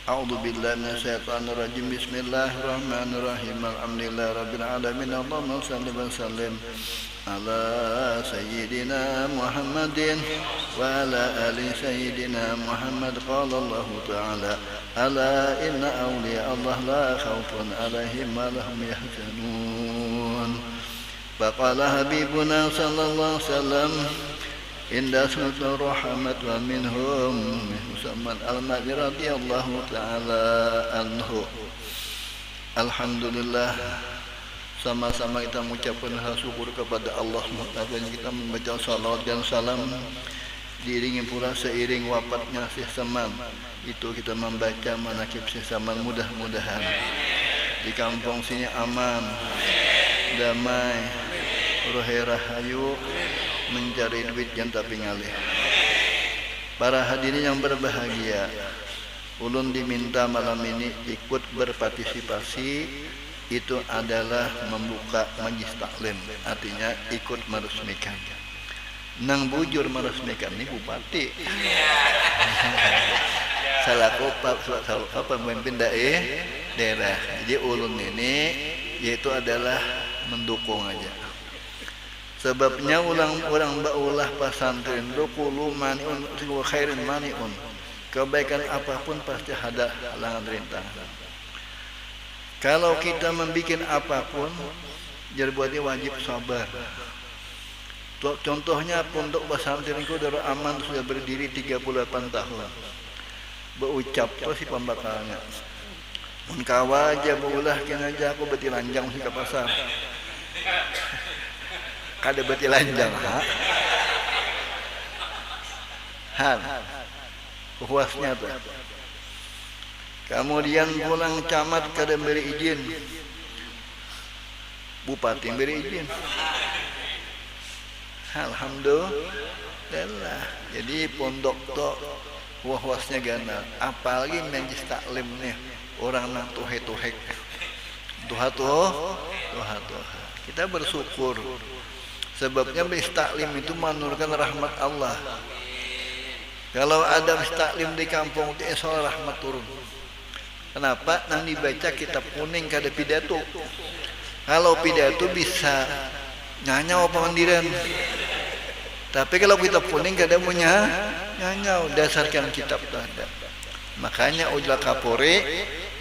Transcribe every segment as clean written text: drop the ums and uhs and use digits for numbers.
A'udzu billahi minasyaitonir rajim. Bismillahirrahmanirrahim. Alhamdulillahi rabbil alamin. Allahumma shalli wa sallim ala sayyidina Muhammadin wa ala ali sayyidina Muhammad. Qala Allah ta'ala: ala inna awliya Allah la khawfun alaihim wa lahum yahzanun. Faqala habibuna sallallahu alaihi wasallam: inda sunnatul rahmat wa minhum musamman al-Mahdi radhiyallahu ta'ala anhu. Alhamdulillah, sama-sama kita mengucapkan syukur kepada Allah SWT. Kita membaca salawat dan salam diiringi pula seiring wafatnya Syekh Saman. Itu kita membaca manaqib Syekh Saman. Mudah-mudahan di kampung sini aman, damai, rohe rahayu, mencari duit yang tapi ngalih. Para hadirin yang berbahagia, ulun diminta malam ini ikut berpartisipasi. Itu adalah membuka majlis taklim, artinya ikut meresmikan. Nang bujur meresmikan ini bupati. Selaku pemimpin daerah. Jadi ulun ini yaitu adalah mendukung aja. Sebabnya orang baulah pesantren dukulu maniun wa khairin maniun. Kebaikan apapun pasti ada halangan rintangan. Kalau kita membuat apapun, jadi buatnya wajib sabar. Contohnya pondok pesantren itu dari aman sudah berdiri 38 tahun. Berucap tuh si pembakalnya. Mun kawa aja beulah kena aja aku beti lanjang sih ke pasar. Kada beti lanjang puasnya tuh. Kemudian pulang camat kada beri izin, bupati beri izin. Alhamdulillah. Jadi pondok tuh puasnya gana. Apalagi majlis taklim nih orang nang tuhe-tuhe. Tuha. Kita bersyukur. Sebabnya majlis taklim itu menurunkan rahmat Allah. Kalau ada majlis taklim di kampung itu insyaallah rahmat turun. Kenapa? Nang dibaca kitab kuning kada pidato. Kalau pidato bisa nyanyau pemandiran. Tapi kalau kitab kuning kada punya nyanyau, dasarkan kitab ada. Makanya ujar Kapolri,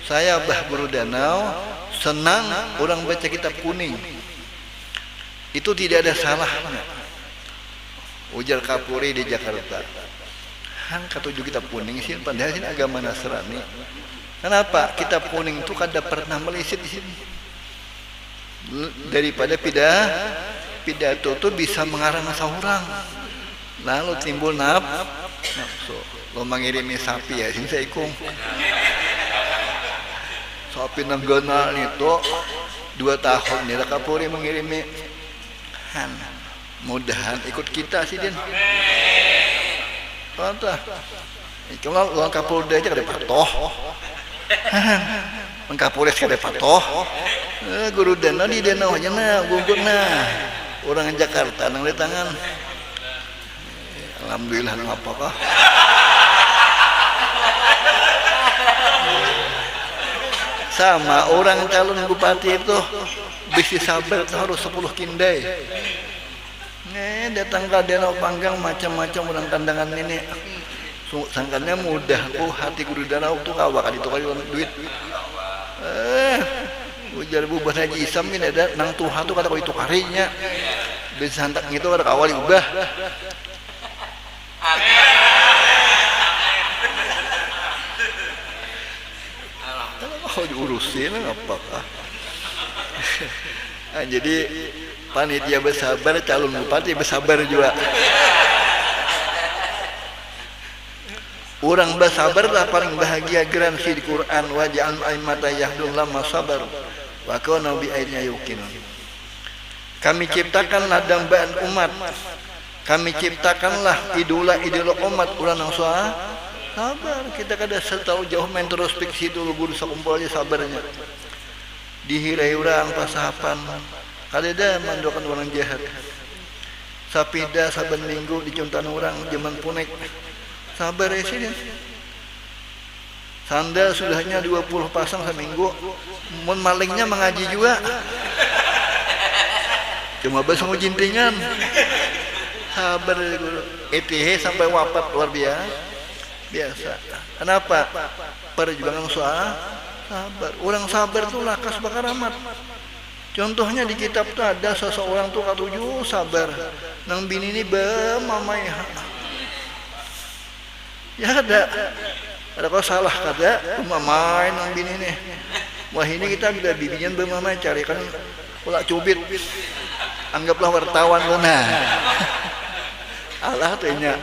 saya Bah Guru Danau senang orang baca kitab kuning. Itu tidak ada salahnya. Ujar Kapolri di Jakarta. Katuju kitab kuning sih, padahal sini agama Nasrani. Kenapa? Kitab kuning itu kada pernah melisit di sini. Daripada pidato itu bisa mengarang seorang. Lalu timbul nafsu. Lo mengirimi sapi ya, sini saya ikung. Sapi nanggonal itu 2 tahun nih Kapolri mengirimi. Mudahan ikut kita sih Din. Patah. Kalau orang Kapolda aja kada patoh. Mengkapolres kada patoh. Guru Danau di Danau aja nah, gugur nah. Orang Jakarta nang di tangan. Alhamdulillah apakah. Sama orang calon bupati itu bisnis sabar itu harus 10 kindai. Datang ke Danau Panggang macam-macam orang tandangan ini. Sangkanya mudah. Hati Guru Danau tuh kawak itu kali duit. Ujar bubar Haji Isam ini ada nang Tuhan tuh kata itu karinya. Bisa hantak gitu kada kawali ubah. Oh diurusin apakah? Jadi panitia bersabar, calon bupati bersabar juga. Orang bersabar lah paling bahagia garansi di Quran. Waj'al a'immata yahdun lamma sabar wa kanu bi ayna yuqinun. Kami ciptakanlah dambaan umat. Kami ciptakanlah idola umat orang yang sabar. Kita kada setahu jauh introspeksi dulu guru sakumpul aja sabarnya. Dihirai orang pasapan. Kada mandokan orang jahat. Sapida saban minggu dicuntan orang zaman punek. Sabar ya sini. Sandal sudahnya 20 pasang seminggu. Mun malingnya mengaji juga. Cuma bahasa ngujintingan. Sabar guru. ETH sampai wafat luar biasa. Kenapa? Perjuangan sabar. Orang sabar tuh lakas bakar amat. Contohnya di kitab tuh ada seseorang tuh katuju sabar. Nang bini ini bemamai. Ya ada kau salah kata bemamai nang bini ini. Wah ini kita juga bibinya bemamai cari kan pula cubit. Anggaplah wartawan lu nah. Allah tanya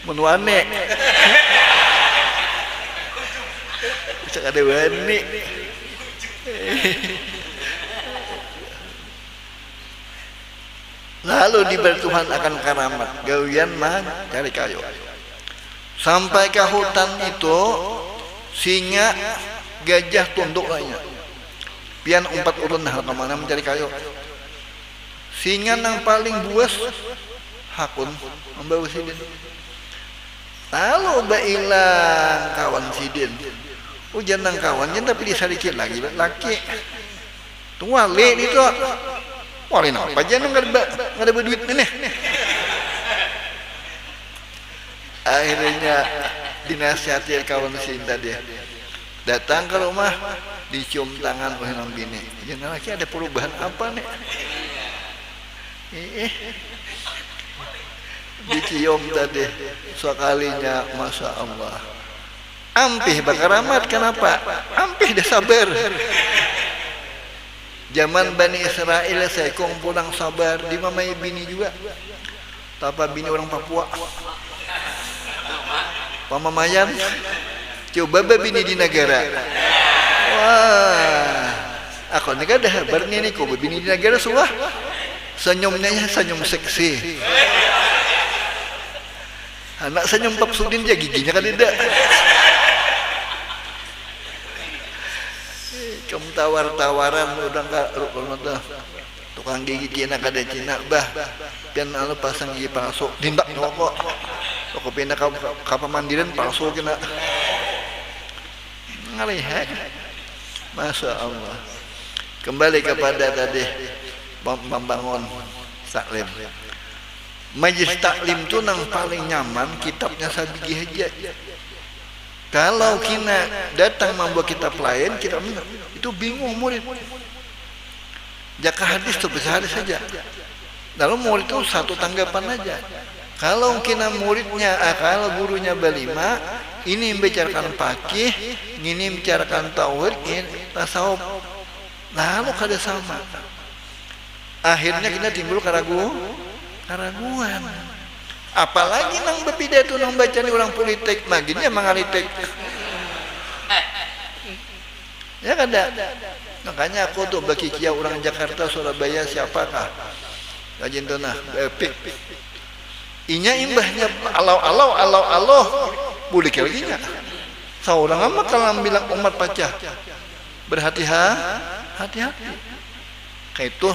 menuane. Bisa ada wani. Lalu diberi Tuhan akan karamat. Gawian mah cari kayu. Sampai ke hutan itu singa, gajah tunduk lainnya. Pian 4 urun nah kemana mencari kayu. Singa yang paling buas hakun membawa sidin. Lalu bailang kawan sidin. Hujan nang kawannya tapi disarikin lagi laki. Tuale itu. Wali apa aja nggak ada duit nih. Akhirnya dinasihati kawan sidin tadi. Datang ke rumah dicium tangan oleh nang bini. Jangan lagi ada perubahan apa nih? Dicium tadi sekalinya, masya Allah. Ampih bakar amat, kenapa? Ampih dah sabar. Zaman Bani Israel saya pulang sabar, dimamai bini juga. Tapa bini orang Papua. Pamamayan. Coba bini di negara. Wah, aku ni kan dah berni ni kau bini di negara suah. Senyumnya senyum seksi. Anak senyum papsudin dia giginya kan tidak. Kamu tawar-tawaran udah enggak tukang gigi Cina kada Cina bah. Pian anu pasang gigi palsu, dindak rokok. Rokok pindah ka pemandiran palsu kena. Ngalihat. Masya Allah. Kembali kepada tadi membangun taklim. Majelis taklim itu nang paling nyaman kitabnya sabigi aja. Kalau kita datang membawa kitab lain, kita itu bingung murid. Jaka hadis itu besar saja. Lalu murid itu satu tanggapan aja. Kalau kita muridnya, kalau gurunya berlima, ini membicarakan fakih, ini membicarakan tauhid, ini tasawuf. Lalu kada sama. Akhirnya kita timbul keraguan. Apalagi nang berpidato nang baca ni orang politik, maginya mangalitik. Ya kada. Makanya aku tuh bagi kia orang Jakarta, Surabaya siapakah? Rajin tuh nah, epic. Inya imbahnya Allah boleh lagi nya. Seorang ama kalau bilang umat pacah. Berhati-hati. Kayak itu.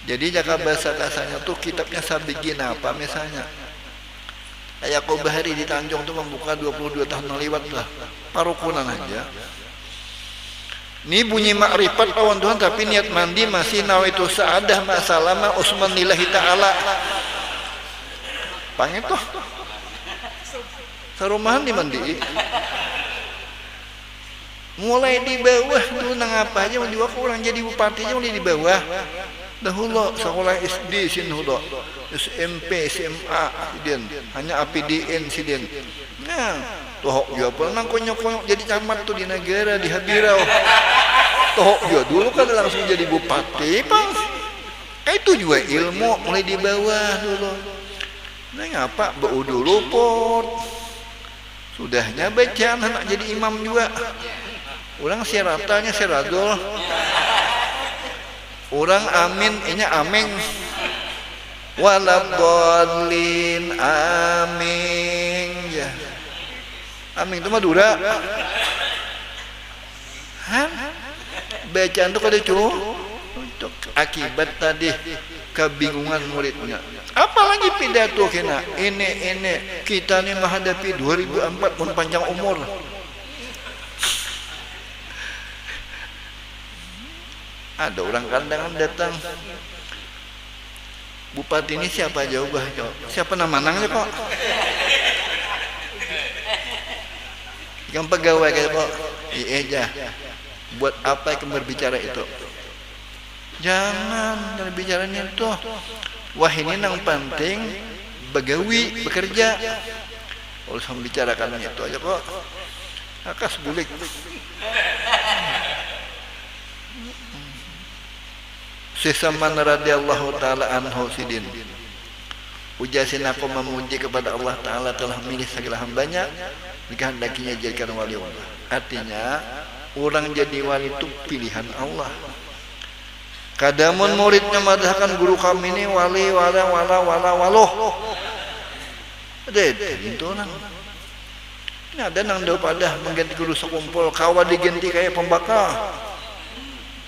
Jadi jaka bahasa kasarnya tuh kitabnya sabigin apa misalnya. Kayak aku Bahari di Tanjung tuh membuka 22 tahun lewat lah. Parukunan aja. Ini bunyi makrifat lawan Tuhan tapi niat mandi masih nawaitu sa'adah ma'salama usman lillahi ta'ala. Panggil tuh. Sarumahan dimandi. Mulai di bawah tuh nang apa aja juga orang jadi bupatinya mulai di bawah. Dahulu sekolah SD sin hulu, SMP, SMA sidin, hanya APDN sidin. Nah, tohok juga pernah konyok-konyok jadi camat tuh di negara di Habirau. Tohok juga dulu kan langsung jadi bupati, bang. Itu juga ilmu mulai di bawah dulu. Nah, ngapa bau dulu pot. Sudahnya bacaan anak jadi imam juga. Orang syaratanya syaradul. Orang amin, ini aming. Waladhdallin amin. Ya. Amin itu Madura. Hah? Bacaan itu kada itu akibat tadi kebingungan muridnya. Apalagi pidato kena ini kita nih menghadapi 2004 pun panjang umur. Ada orang kandangan datang, Bupati ini siapa jawab? Siapa nama nangnya Pak? Yang pegawai kayak Pak, iya. Buat apa yang berbicara itu? Jangan berbicaranya itu. Wah ini yang penting begawi bekerja. Harus membicarakan itu aja kok. Akas bulik. Syekh radhiyallahu taala anhu sidin. Ujasin aku memuji kepada Allah Taala telah memilih segala hambanya dikehendakinya jadikan wali Allah. Artinya orang jadi wali itu pilihan Allah. Kadamun muridnya madahkan guru kami ini wali waloh. Ada itu orang. Ini ada nang do pada mengganti guru sekumpul kawan diganti kayak pembakar.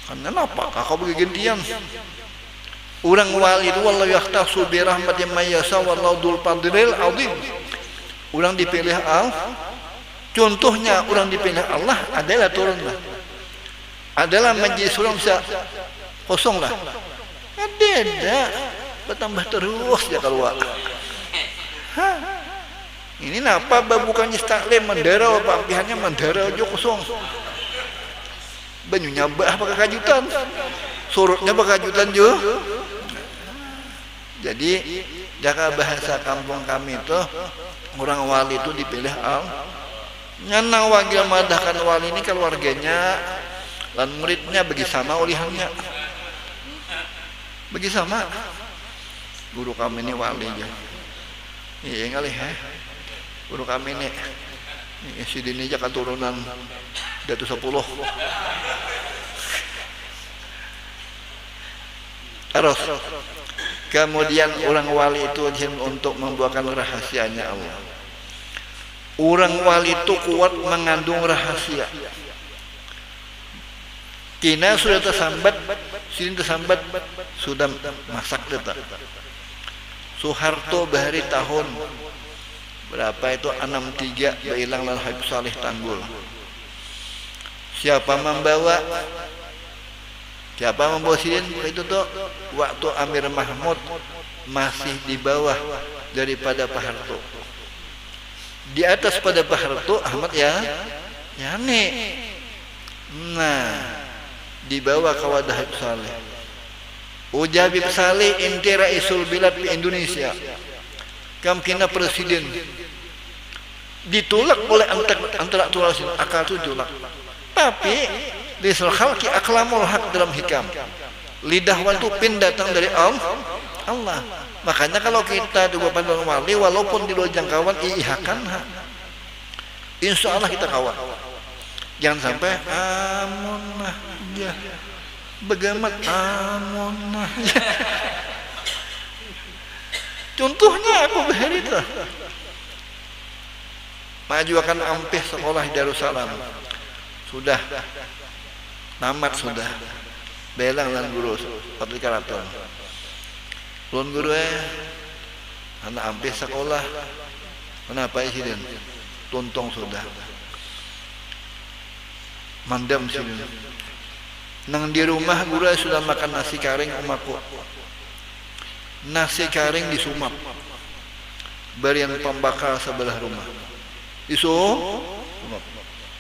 Karena apa? Kakak bagi gantian. Orang wali itu wallahu yahtasu bi rahmatin may yasha wallahu dzul fadlil azim. Orang dipilih Allah. Contohnya orang dipilih Allah adalah turunlah. Adalah majlis orang bisa kosong lah. Ada bertambah terus ya keluar. Ini napa bukannya taklim mendara apa pihaknya mendara aja kosong. Banyunya bah pakai kajutan. Surutnya pakai kajutan juga. Jadi jaga bahasa kampung kami itu orang wali itu dipilih Allah. Nyanang wagil madahkan wali ini keluarganya dan muridnya bagi sama ulihannya. Bagi sama. Guru kami ini wali aja. Iya kali ya. Guru kami ini sidin aja keturunan Datu 10. Terus kemudian orang wali itu untuk membuahkan rahasianya Allah. Orang wali itu kuat mengandung rahasia. Kina sudah tersambat, sini tersambat, sudah masak data. Soeharto bahari tahun berapa itu 63 bailang lan Habib Saleh Tanggul. Siapa membawa sidin itu tuh waktu Amir Mahmud masih di bawah daripada Pak Harto. Di atas pada Pak Harto Ahmad Yani. Nah, di bawah kawadah Habib Saleh. Uja Habib Saleh inti raisul bilad di Indonesia. Kam kena presiden. Ditolak oleh intelektual akal itu ditolak. Tapi lisul khalqi aklamul haq dalam hikam. Lidah itu pin datang dari Allah. Makanya kalau kita juga pandang wali walaupun di luar jangkauan ihakan insya Allah kita kawan. Jangan sampai amunah ya begamat amunah ya. Contohnya aku berita maju akan ampih sekolah di Darussalam sudah tamat sudah belang dan guru patli karaton ulun guru anak ampih sekolah kenapa sih tuntong sudah mandam sih nang di rumah guru sudah makan nasi karing umaku nasi karing disumap barian pembakar sebelah rumah disumap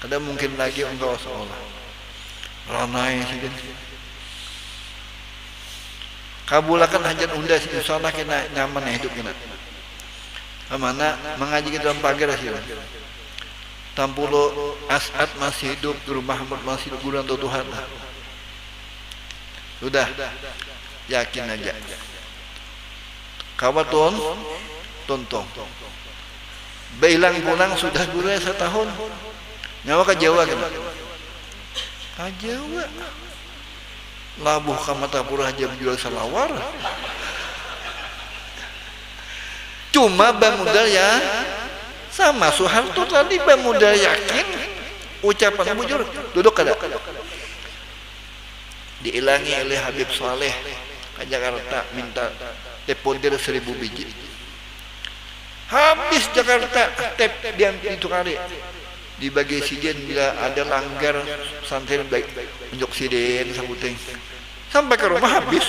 ada mungkin lagi engkau sekolah ranai sih kabulakan hajat unda sih insyaallah kena nyaman hidup kena mana mengaji ke dalam pagar sih Tampulo As'ad masih hidup Guru Mahmud masih hidup guru untuk Tuhan sudah yakin aja kawaton tontong bailang pulang sudah guru setahun nyawa ke Jawa kan ke Jawa labuh ke Matapura aja jual salawar cuma bamudal ya sama Soeharto tadi bamudal yakin ucapan bujur duduk kada diilangi oleh Habib Saleh ke Jakarta minta depodir 1000 biji. Habis Jakarta tep diam itu kali dibagi siden bila ada langgar santri baik unjuk siden sabuting sampai ke rumah habis.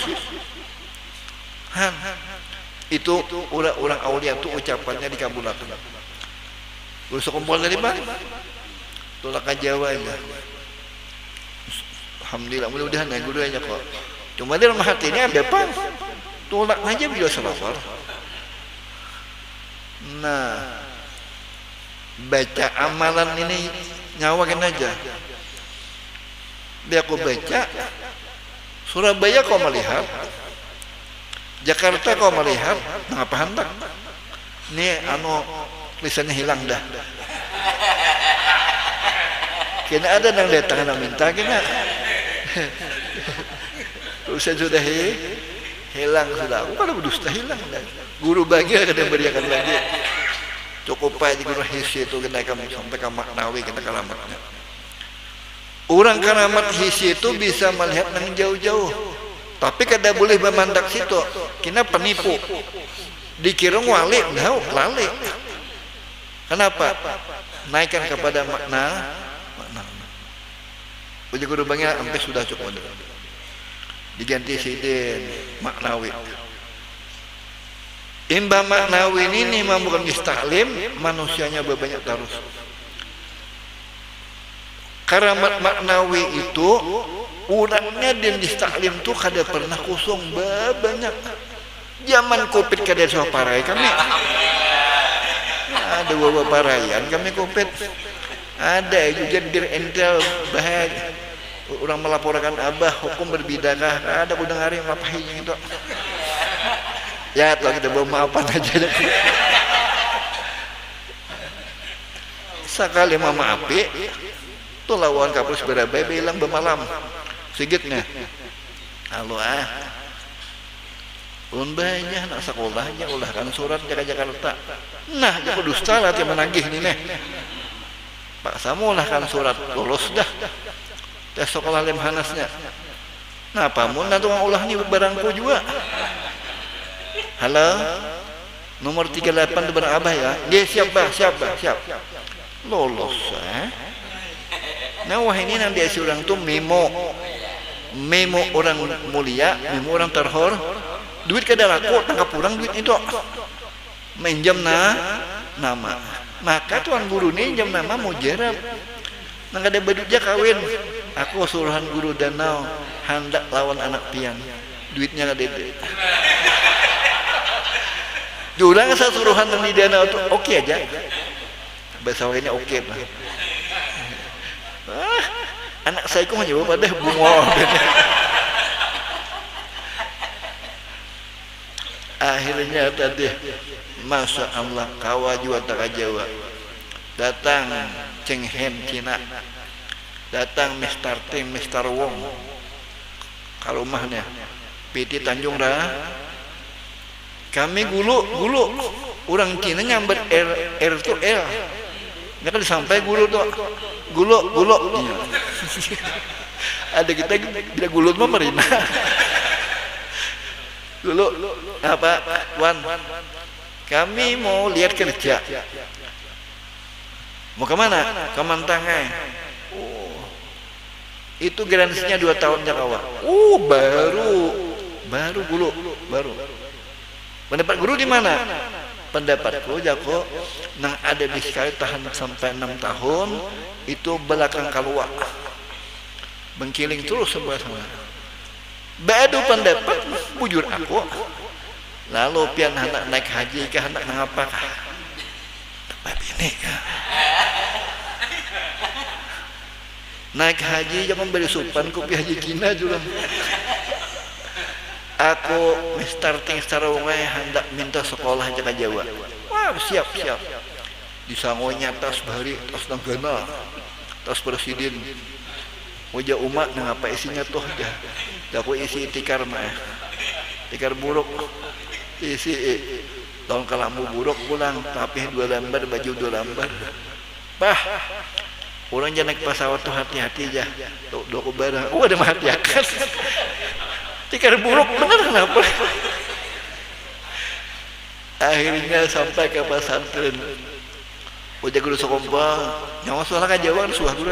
Itu orang aulia itu ucapannya dikabulkan. Urus kumpul dari mana? Tolak ke Jawa aja. Alhamdulillah mudah-mudahan ya guru aja kok. Cuma dalam hatinya ada apa? Tolak aja bila selafar. Nah, baca amalan ini nyawakan aja. Biar aku baca Surabaya kau melihat, Jakarta kau melihat, ngapa hendak? Ini tulisannya hilang dah. Kena ada yang datang dan minta kena. Tulisan sudah hilang sudah. Aku kalau berdusta hilang dah. Guru bagi kadang berikan lagi. Cukup aja guru hisi itu kena kamu sampai ke maknawi kena kalamatnya. Orang karamat hisi itu bisa melihat yang jauh-jauh. Tapi kada boleh memandak situ. Kena penipu. Dikira wali, nah lali. Kenapa? Naikkan kepada makna. Uji guru bangnya sampai sudah cukup. Diganti sidin maknawi. Imba maknawi ini bukan istaklim, manusianya berbanyak terus. Karamat maknawi itu urangnya dan istaklim tu kada pernah kosong banyak. Zaman Covid kada soal parai kami. Ada beberapa parayan kami Covid. Ada juga dir entel bahag. Orang melaporkan abah hukum berbidakah? Ada udang hari ngapain itu? Ya, kalau kita bawa maafan aja. Sekali mama api, tuh lawan kapus berabai bilang bermalam, sigitnya. Halo ulun banyak nak sekolahnya ulahkan surat jaga Jakarta. Nah, dia berdusta lah dia menagih nih nih. Pak Samu ulahkan surat lulus dah. Tes sekolah lemhanasnya. Nah, pamun nanti orang ulah ni barangku juga. Halo, nomor 38 tu barang abah ya. Dia siap. Lolos Nah, wah ini nanti si orang tu memo orang mulia, memo orang terhor. Duit kada laku, tangkap orang duit itu. Menjam nama. Maka tuan guru ni jam nama mujarab. Nang kada badutnya kawin. Aku suruhan guru danau hendak lawan anak pian. Duitnya kada ada. Jurang saya suruhan di danau tu oke aja. Bahasa ini oke lah. Anak saya kok menjawab pada bunga. Akhirnya tadi Masya Allah kawaju ataka Jawa datang Cheng Hen Cina, datang Mr. Ting, Mr. Wong ke rumahnya PT Tanjung Ra. Kami gulu orang Cina nyamber R itu L nggak kan sampai gulu tuh gulu ada kita bila gulu mah merina gulu apa Wan kami mau lihat kerja. Mau kemana? Ke Mantangai. Itu garansinya 2 tahun Jakawa. Baru gulu, baru. Pendapat guru di mana? Pendapatku Jako nang ada di sekali tahan sampai 6 tahun itu belakang keluar. Bengkiling terus sebelah sana. Badu pendapat bujur aku. Lalu pian anak naik haji kah anak ngapa kah? Tempat ini kah? Naik haji jangan beri supan kopi haji kina juga. Aku starting sarawongai hendak minta sekolah jaga Jawa. Wah siap. Disangonya tas bahari, tas nanggana, tas presiden. Wajah umat nang apa isinya tuh dah. Aku isi tikar mah, tikar buruk. Isi tahun kalamu buruk pulang, tapi 2 lembar baju 2 lembar. Bah. Orang jangan naik pesawat tuh hati-hati aja. Tuh dua barang. Oh ada hati akan. Tikar buruk bener kenapa? Akhirnya sampai ke pesantren. Udah guru sekompang. Nyawa soalnya kan Jawa suah guru.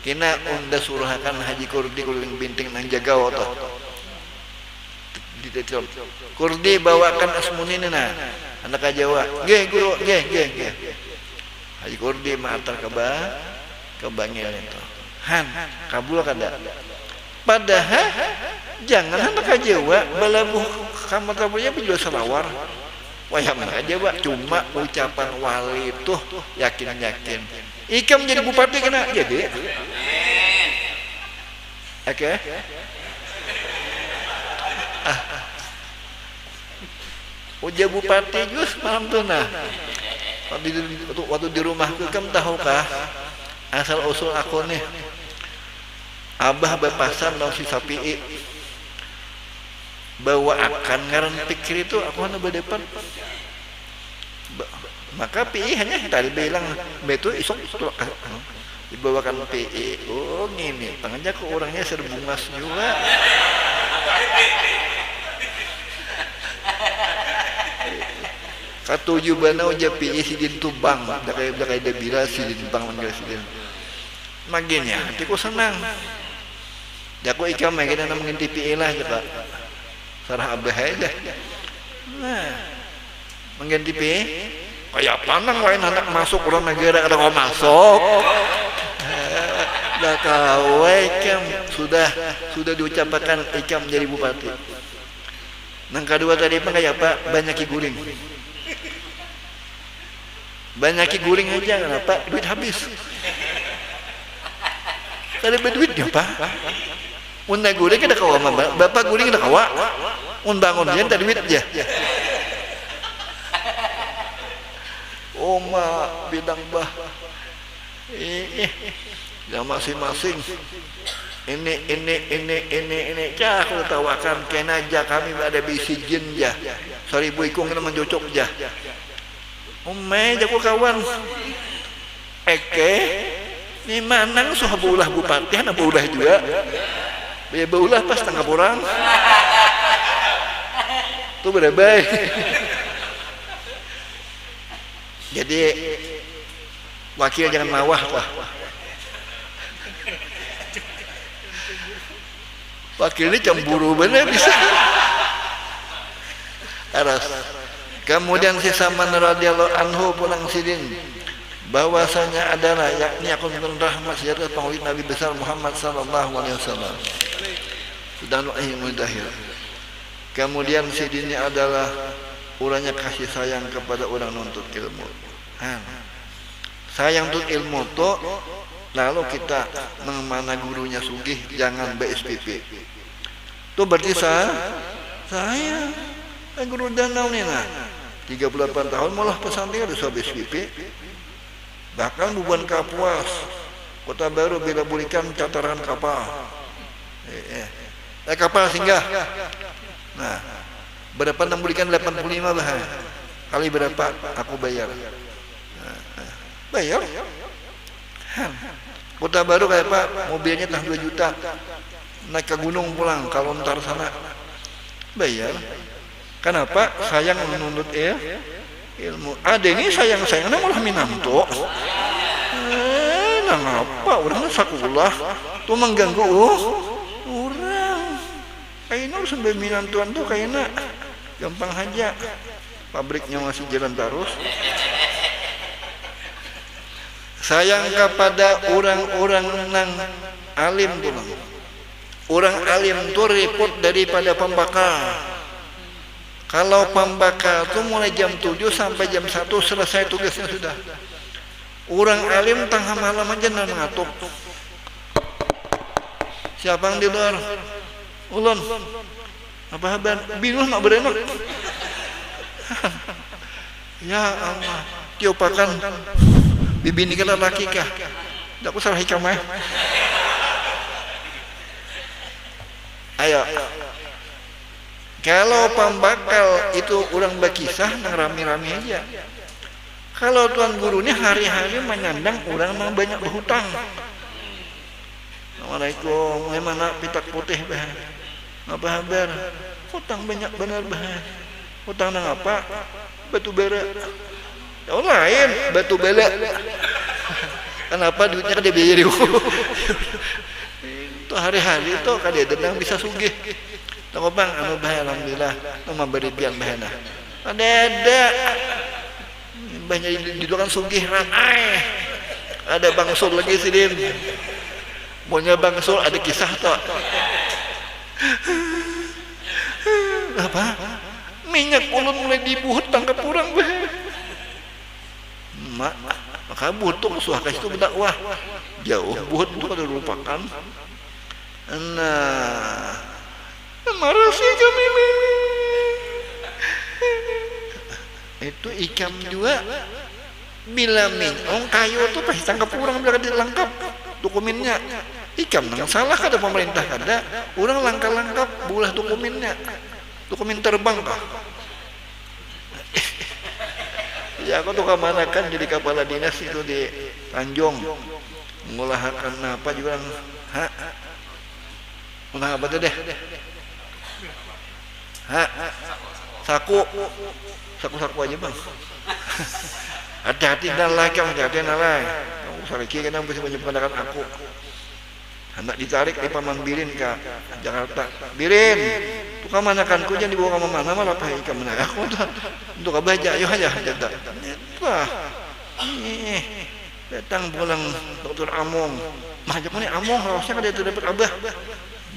Kena unda suruhakan Haji Kurdi kuling binting nang jaga otot. Kurdi bawakan asmunin na anak Jawa. Ge guru ge. Haji Kurdi matar kebangil itu. Han kabul kada. Padahal jangan anak Jawa balabuh kamatabunya penjual selawar. Wayah mana Jawa cuma ucapan wali itu yakin. Ikam jadi bupati kena jadi. Oke. Uja bupati jus malam tuh nah. Waktu di rumahku kamu tahukah asal usul aku nih. Abah berpasan dong si sapi bawa akan ngaran pikir itu aku hanya berdepan. Maka PI hanya tadi bilang betul isok dibawakan PI. Oh gini, pengennya ke orangnya serbungas juga. Katuju bana uja PI sidin tubang, dakai dia bila sidin bang manggil sidin. Maginya, hatiku senang. Jaku ikam yang kita mengganti PI lah juga. Sarah abah aja. Nah, mengganti PI. Kayak panang lain anak masuk orang negara ada kau masuk. Dah kau ikam sudah diucapkan ikam jadi bupati. Nang kedua tadi apa kayak apa? Banyak guring. Banyak guring aja kenapa? Duit habis. Tadi berduitnya apa? Unda guring kita kawa bapak guring kita kawa. Un bangun dia tadi duit aja. Oma bidang bah ya masing-masing ini cah aku tawakan kena aja kami ada bisi jin jah sorry bu ikung kena mencocok jah umay jago kawan eke ni manang suha beulah bupati hana beulah juga ya beulah pas tengah orang tuh berebay. Jadi wakil jangan mawah lah. Wakil ini cemburu bener bisa. Aras. Kemudian si Saman radhiyallahu anhu pulang sidin bahwasanya adalah yakni aku minta rahmat sejahtera pengawit Nabi besar Muhammad sallallahu alaihi wasallam. Sudah mudahir. Kemudian sidinnya adalah urangnya kasih sayang kepada orang nuntut ilmu. Sayang untuk ilmu tuh lalu kita mengemana gurunya sugih jangan BSPP. Tuh berarti saya guru danau nih nah 38 tahun malah pesantren udah BSPP. Bahkan bubuan Kapuas Kota Baru bila bulikan cataran kapal. Kapal singgah. Nah, berapa membulikan 85 bah. Kali berapa aku bayar? Bayar. Kota Baru kayak Pak, mobilnya tah 2 juta. Naik ke gunung pulang kalau ntar sana. Bayar. Kenapa? Sayang menuntut ilmu. Ada ini sayang-sayangnya malah minanto. Nah apa? Orang sakulah tuh mengganggu orang. Kayaknya sampai minantuan tuh kayaknya gampang aja. Pabriknya masih jalan terus. Sayang kepada orang-orang nang alim tuh. Orang alim tuh repot daripada pembakar. Kalau pembakar tuh mulai jam 7 sampai jam 1 selesai tugasnya sudah. Orang alim tengah malam aja ngantuk. Siapa yang di luar? Ulun. Apa kabar? Bingung mak berenak. Ya Allah, tiopakan bibi ini kena laki kah? Tak usah hikam ya. Ayo. Kalau pembakal itu orang berkisah nang rame-rame aja. Kalau tuan guru ini hari-hari menyandang orang yang banyak berhutang. Assalamualaikum, gimana pitak putih bah? Apa kabar? Hutang banyak benar bah. Hutang nang apa? Batu bara. Yang lain batu bara. Kenapa duitnya kan dia biaya dia? Itu hari-hari itu kan dia dendang bisa sugih. Tunggu bang, anu bah alhamdulillah, nama beri pian bahana. Ada. Banyak didudukan sugih ramai. Ada Bang Sul lagi sidin. Maunya Bang Sul ada kisah toh. Apa? Minyak ulun mulai dibuhut tangkap kurang bah. Maka butuh suah kasih itu berdakwah. Jauh buhut itu kalau lupakan. Nah, marah sih kami itu ikam juga bila minong kayu itu pasti tangkap orang bila dia lengkap dokumennya. Ikam nang salah kada pemerintah kada orang langkap bulah dokumennya, dokumen terbang kah. Ya aku tuh kemana kan jadi kepala dinas itu di Tanjung mengulahkan apa juga ulah apa tuh deh saku aja bang. Hati-hati nalai kamu, hati-hati nalai. Kamu sariki kan bisa menyempurnakan aku. Hendak ditarik di Paman Birin ke Jakarta. Birin, tukang manakan ku jangan dibawa ke mana malah pakai ikan menarik aku tuh. Untuk abaja, ayo aja jatah. Wah, datang pulang Dokter Among. Macam mana Among harusnya kan dia dapat abah.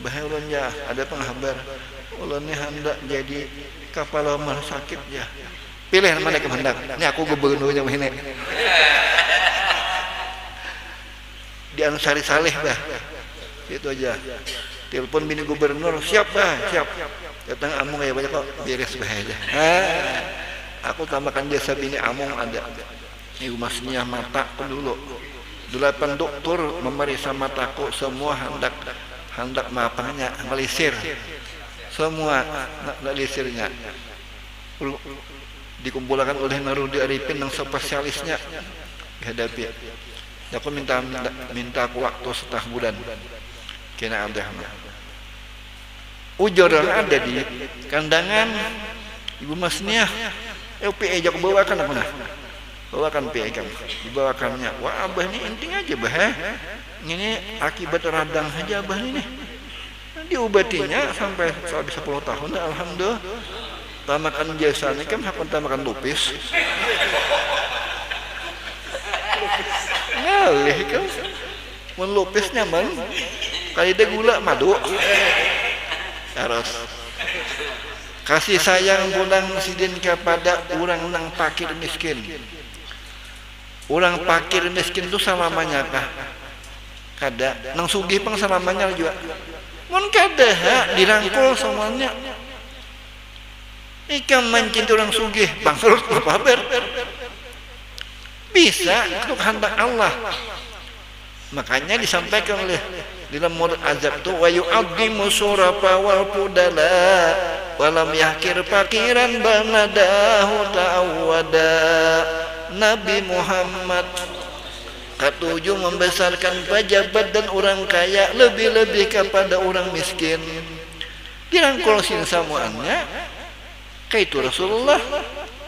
Bahaya ulunnya ada penghabar. Ulunnya hendak jadi kepala rumah sakit ya. Pilih mana kehendak. Ini aku gubernurnya ini. Di Ansari Saleh bah. Itu aja. Telepon bini gubernur, siap bah, siap. Datang Among ya banyak kok, beres bah aja. Aku tambahkan jasa bini Among ada. Ini umasnya mataku dulu. 8 dokter memeriksa mataku semua hendak mapangnya melisir. Semua melisirnya. Dikumpulkan oleh Narudi Arifin yang spesialisnya dihadapi. Aku minta aku waktu setengah bulan. Kena ada. Ujaran ada di kandangan Ibu Masniah. PE jak bawakan apa nah? Bawakan PE kamu. Dibawakannya. Wah abah ini inting aja bah. Ini akibat radang aja abah ini. Diobatinya sampai 10 tahun. Alhamdulillah. Tamakan jasanya kan hakun tamakan lupis. Ngalih kan. Melupis nyaman. Kali dia gula madu. Terus kasih sayang pulang sidin kepada orang nang fakir miskin. Orang fakir miskin itu selamanya kah? Kada. Nang sugih pang selamanya juga. Mun kada dirangkul semuanya. Ikam mencintai orang sugih bangkrut apa kabar? Bisa itu kehendak Allah. Makanya disampaikan oleh dalam murid azab itu wa yu'azzimu surafa wal fudala wa lam yahkir fakiran banadahu ta'awwada. Nabi Muhammad ketujuh membesarkan pejabat dan orang kaya lebih-lebih kepada orang miskin. Dirangkul semuanya. Kayak itu Rasulullah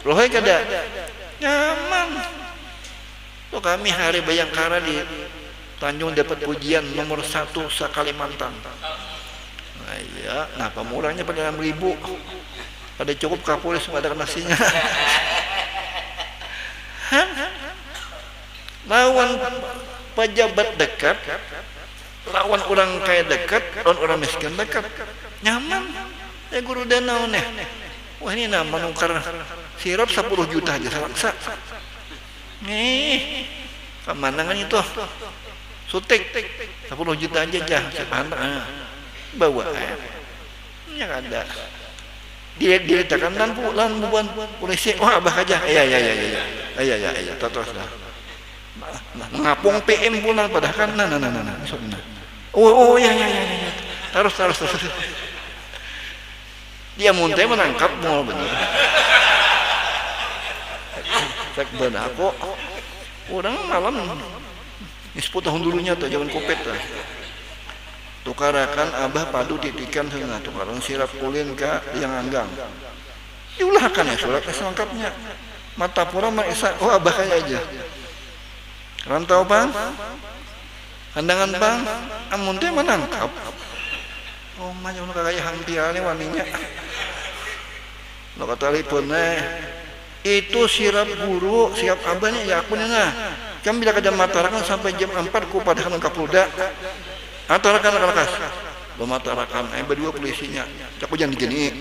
rohai kada nyaman tuh kami hari Bayangkara di Tanjung dapat pujian nomor 1 se-Kalimantan. Nah iya, nah pemurahnya pada 6.000 pada cukup Kapolres ada nasinya. Lawan pejabat dekat, lawan orang kaya dekat, lawan orang miskin dekat, nyaman. Ya guru danau nih. Wah ini nama nukar sirap 10 juta aja selaksa. Nih, kemanangan itu sutik 10 juta aja bawa. Ya ada. Dia tekan dan bukan polisi. Wah abah aja. Iya. Terus dah. Ngapung PM pulang padahal kan. Nah. Oh ya. Terus. Dia muntah menangkap mau benar. Cek benar kok. Orang malam ini 10 tahun dulunya tuh zaman Covid tuh. Tukarakan abah padu titikan heunga tukaran sirap kulin ka yang anggang. Diulahkan ya surat selengkapnya. Mata pura mah esa oh abah kayak aja. Rantau bang, kandangan bang, amun teh menangkap. Oh mah jangan kayak hampialnya waninya. Lo kata teleponnya itu sirap guru, sirap abahnya ya aku nah. Kan bila kada matarakan sampai jam 4 ku pada kan Kapolda. Atarakan kalakas. Lo matarakan berdua polisinya. Aku jangan digini.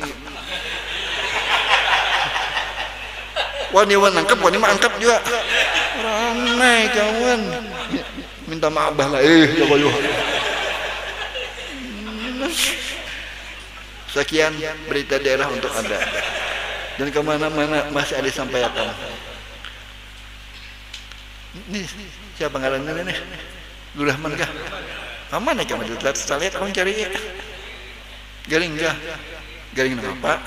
Wani nangkep, wani mah angkap juga. Ramai kawan. Minta maaf lah ya boyo. Sekian berita daerah untuk Anda. Dan kemana-mana masih ada sampaikan. Ini siapa ngarannya nih? Lurahman kah? Aman ya kamu lihat sekali kamu cari garing kah? Garing apa?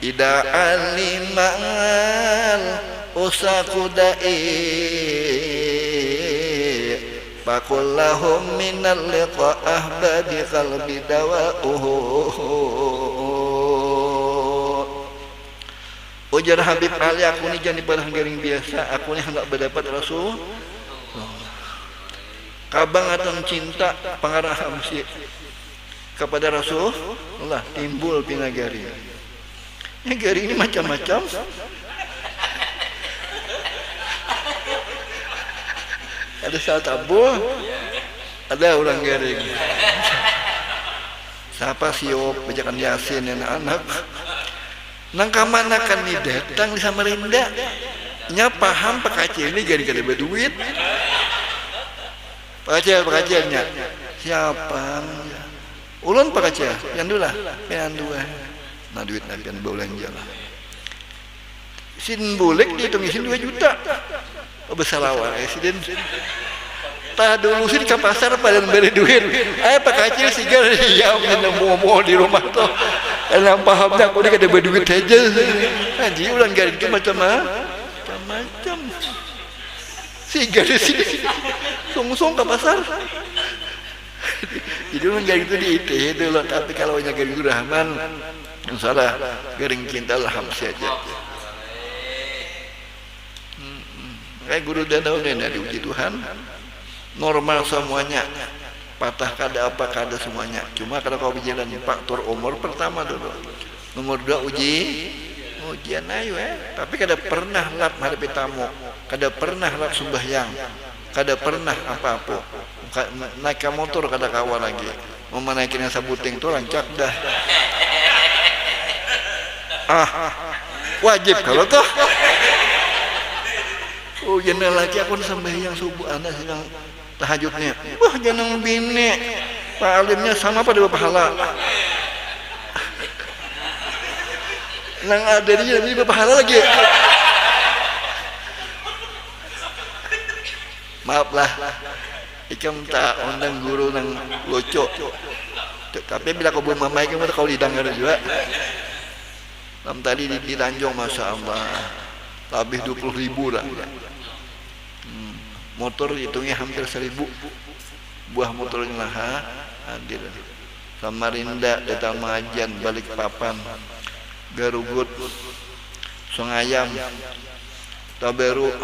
Ida alimal usakudai fakullahum minal liqa ahbabi qalbi dawa'uhu. Ujar Habib Ali, aku ni jangan dipadah garing biasa, aku ni hendak berdapat Rasul. Kabang atau cinta pengarah musik kepada Rasulullah timbul pinagari. Ya gari ini macam-macam. Ada saat tabu, ada orang garing. Siapa siop bacakan Yasin anak-anak. Nang kamana kan ni datang di Samarinda. Nya paham pakacil ini garing kada berduit. Pakacilnya siapa? Ulun pakacil, yang dulu lah, yang dua. Nah duit nabian belanja lah. Sin bolek dihitung sin 2 juta. Oh besalawa sin. Tah dulu sin ke pasar pada beri duit. Pakacil sigar ya mau di rumah tuh. Enak paham dah aku ni kada berduit aja. Haji ulang garing tu macam-macam. Sigar di sini. Song-song ke pasar. Jadi orang garing itu diite dulu, tapi kalau hanya garing Rahman, insyaallah garing cinta alhamdulillah saja. Kayak guru dan daunnya diuji Tuhan, normal semuanya, patah kada apa kada semuanya. Cuma kalau kau berjalan faktor umur pertama dulu, nomor 2 ujian ayo tapi kada pernah lap hadapi tamu, kada pernah lap sembahyang, kada pernah apa-apa. Naik motor kada kawa lagi. Mau naikin yang sabuting tu lancak dah. Wajib kalau toh. Oh jangan lagi aku sembahyang subuh anda sedang tahajudnya. Wah jangan bini. Pak alimnya sama pada pahala. Nang ada dia lebih pahala lagi. Maaflah. Ikam tak undang guru nang lucu. Tapi bila kau belum mamai kamu kau didengar juga. Lam tadi di Tanjung masya Allah lebih 20.000 lah. Motor hitungnya hampir 1.000 buah motornya lah hadir. Samarinda datang Majan balik papan Garugut Songayam Taberu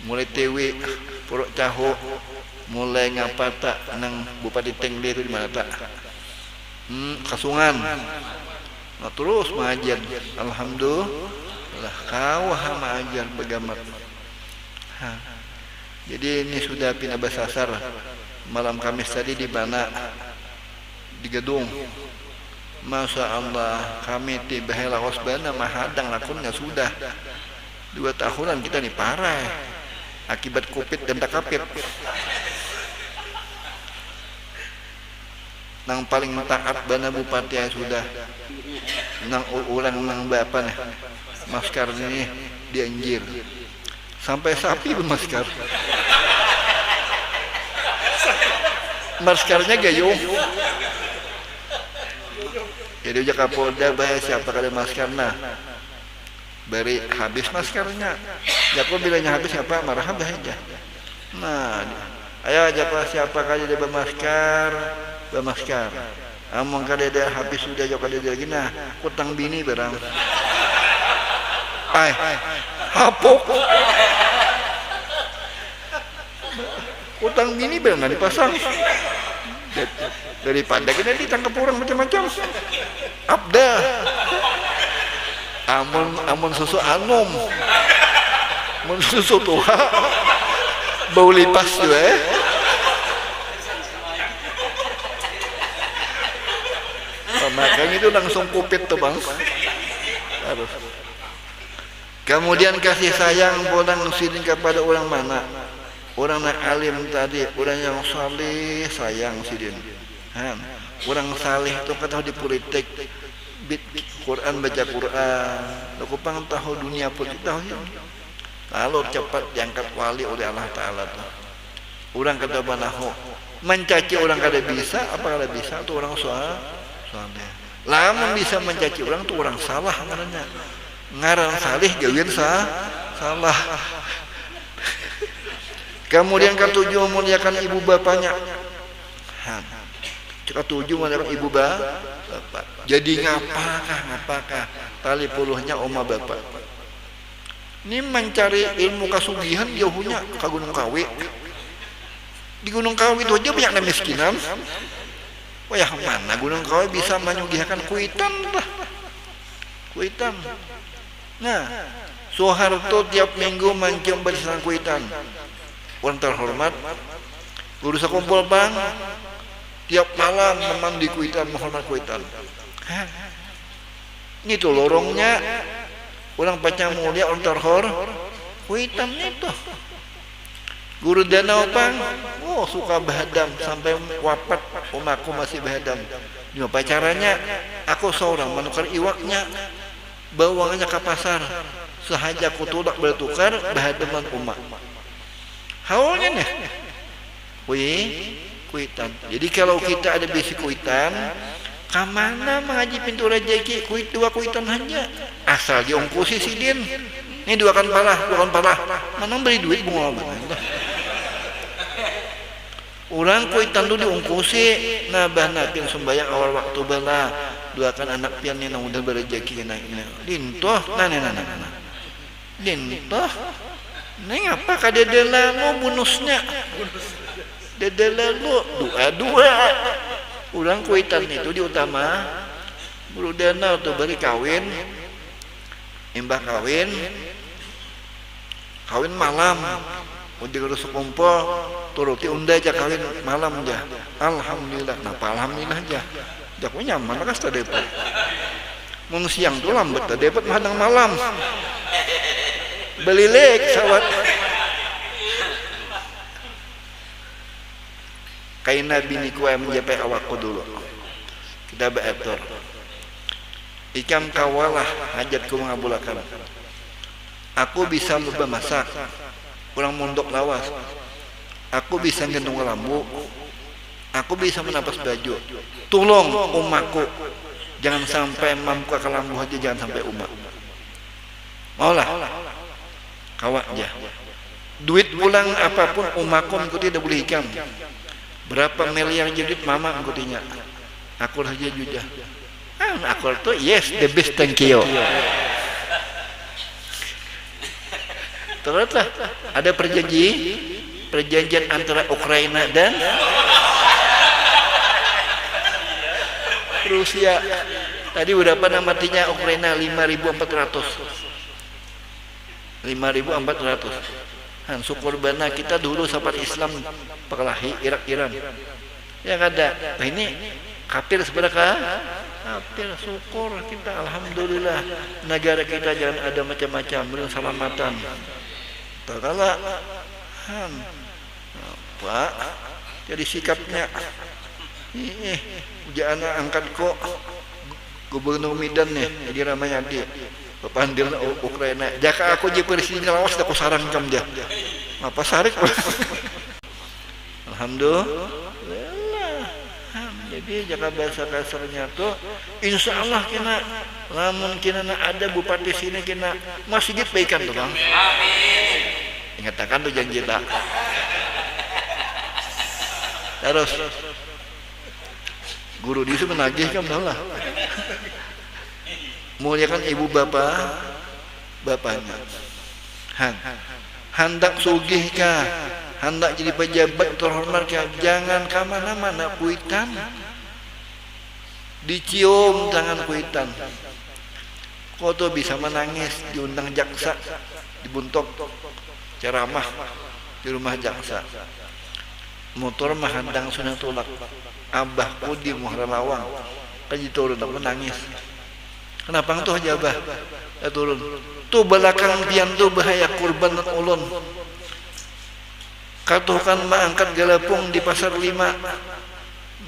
mulai Tewi Puruk Caho mulai ngapata nang Bupati Tengli itu di mana tak? Kasungan. Nah, terus Majan. Alhamdulillah kau Majan begamat. Jadi ini sudah pindah basasar. Malam Kamis tadi di mana? Di gedung. Masya Allah kami tiba hela wasbana mahadang lakunnya sudah 2 tahunan kita nih parah akibat Covid dan takapit. Nang paling taat bana bupati yang sudah nang ulang nang bapak nih maskar ini dianjir sampai sapi bermaskar. Maskarnya gayung. Jadi uja Kapolda bahaya siapa kada maskar nah. beri habis maskernya. Jaku bilangnya habis apa marah aja. Nah, ayo siapa kali dia bermasker. Among kali dia habis sudah jauh kali dia lagi nah utang bini barang. Hapok. Utang bini barang nggak dipasang. Daripada kita ditangkap orang macam-macam. Abda. Amun susu anom. Amun susu tua. Bau lipas juga makanya itu langsung kupit tuh bang. Harus. Kemudian kasih sayang orang sidin kepada orang mana? Orang nak alim tadi, orang yang saleh sayang sidin. Orang saleh itu kata di politik, Quran baca Quran, lekupang tahu dunia politik tahu. Lalu cepat diangkat wali oleh Allah Taala tuh. Orang kata banaho, mencaci orang kada bisa, apa kada bisa itu orang saleh. Lamun bisa mencaci orang tuh orang salah ngarannya. Ngaran salih gawin salah. Kemudian ketujuh memuliakan ibu bapaknya. Ketujuh memuliakan ibu bapak. Jadi ngapakah tali puluhnya oma bapak. Ini mencari ilmu kasugihan jauhnya ke Gunung Kawi. Di Gunung Kawi itu aja banyak miskinan. Wah yang mana Gunung Kawi bisa menyugihakan kuitan lah. Kuitan. Nah, Soeharto tiap minggu mencium barisan kuitan. Orang terhormat, guru sekumpul bang, tiap malam memandi kuitan, menghormat kuitan. Ini tuh lorongnya, orang pacang mulia, orang terhormat, kuitan itu. Guru danau bang, suka bahadam sampai wafat umaku masih bahadam. Gimana caranya? Aku seorang menukar iwaknya, bawangnya ke pasar. Sahaja aku tulak bertukar bahadaman umak. Hawalnya nih, kuitan. Jadi kalau kita ada besi kuitan, kamana mengaji pintu rezeki dua kuitan hanya. Asal diongkosi sidin. Ini dua kan palah. Mana beri duit bunga banget. Orang kuitan tu diungkusi nabah napin sembayang awal waktu bala doakan anak pian yang udah berrezeki kena dintoh nana dintoh neng apa kada delalo bonusnya delalo dua orang kuitan itu diutama bulu dana tuh beri kawin imbah kawin malam udah harus kumpul turuti unda aja kawin malam aja. Alhamdulillah. Napa alhamdulillah aja. Jaku nyaman kas tadi dapat. Mun siang tuh lambat tadi dapat madang malam. Belilek sawat. Kaina bini ku menjapai awakku dulu. Kita beratur. Ikam kawalah hajatku mengabulkan. Aku bisa masak. Kurang mondok lawas. Aku bisa gendong lambu. Aku bisa menapas baju. Tolong umatku. Jangan sampai mampu ke lambu aja, jangan sampai umat. Maulah. Kawak aja. Duit pulang apapun umatku mengikuti tidak boleh hikam. Berapa miliar jadi mama mengikutinya. Aku saja juga. Aku tuh yes the best thank you. Teruslah ada perjanjian antara Ukraina dan Rusia. Tadi berapa namanya Ukraina 5.400. Syukur bana kita dulu sahabat Islam perkelahi Irak Iran. Yang ada. Nah ini kafir sebenarnya. Kafir syukur kita alhamdulillah negara kita jangan ada macam-macam berselamatan. Takala Pak jadi sikapnya ujana angkat kok gubernur Medan nih jadi ramai di Papandil Ukraina jaka aku jadi presiden lawas aku sarang kam dia apa sarik Alhamdulillah Jadi jaga bahasa kasarnya tuh insya Allah kena lamun kena ada bupati sini kena masjid baikan tuh bang. Amin. Ingatakan tuh janji tak. Terus guru di situ menagih kan lah. Muliakan ibu bapaknya. Hendak sugih kah? Hendak jadi pejabat terhormat kah? Jangan kemana-mana kuitan. Dicium tangan kuitan. Kau tuh bisa menangis diundang jaksa, dibuntok ceramah di rumah jaksa. Motor mah handang sunah tulak. Abahku di Muhra Lawang. Kaji turun tak menangis. Kenapa tuh jabah? Ya turun. Tuh belakang pian tuh bahaya kurban dan ulun. Katuhkan mengangkat galapung di pasar 5,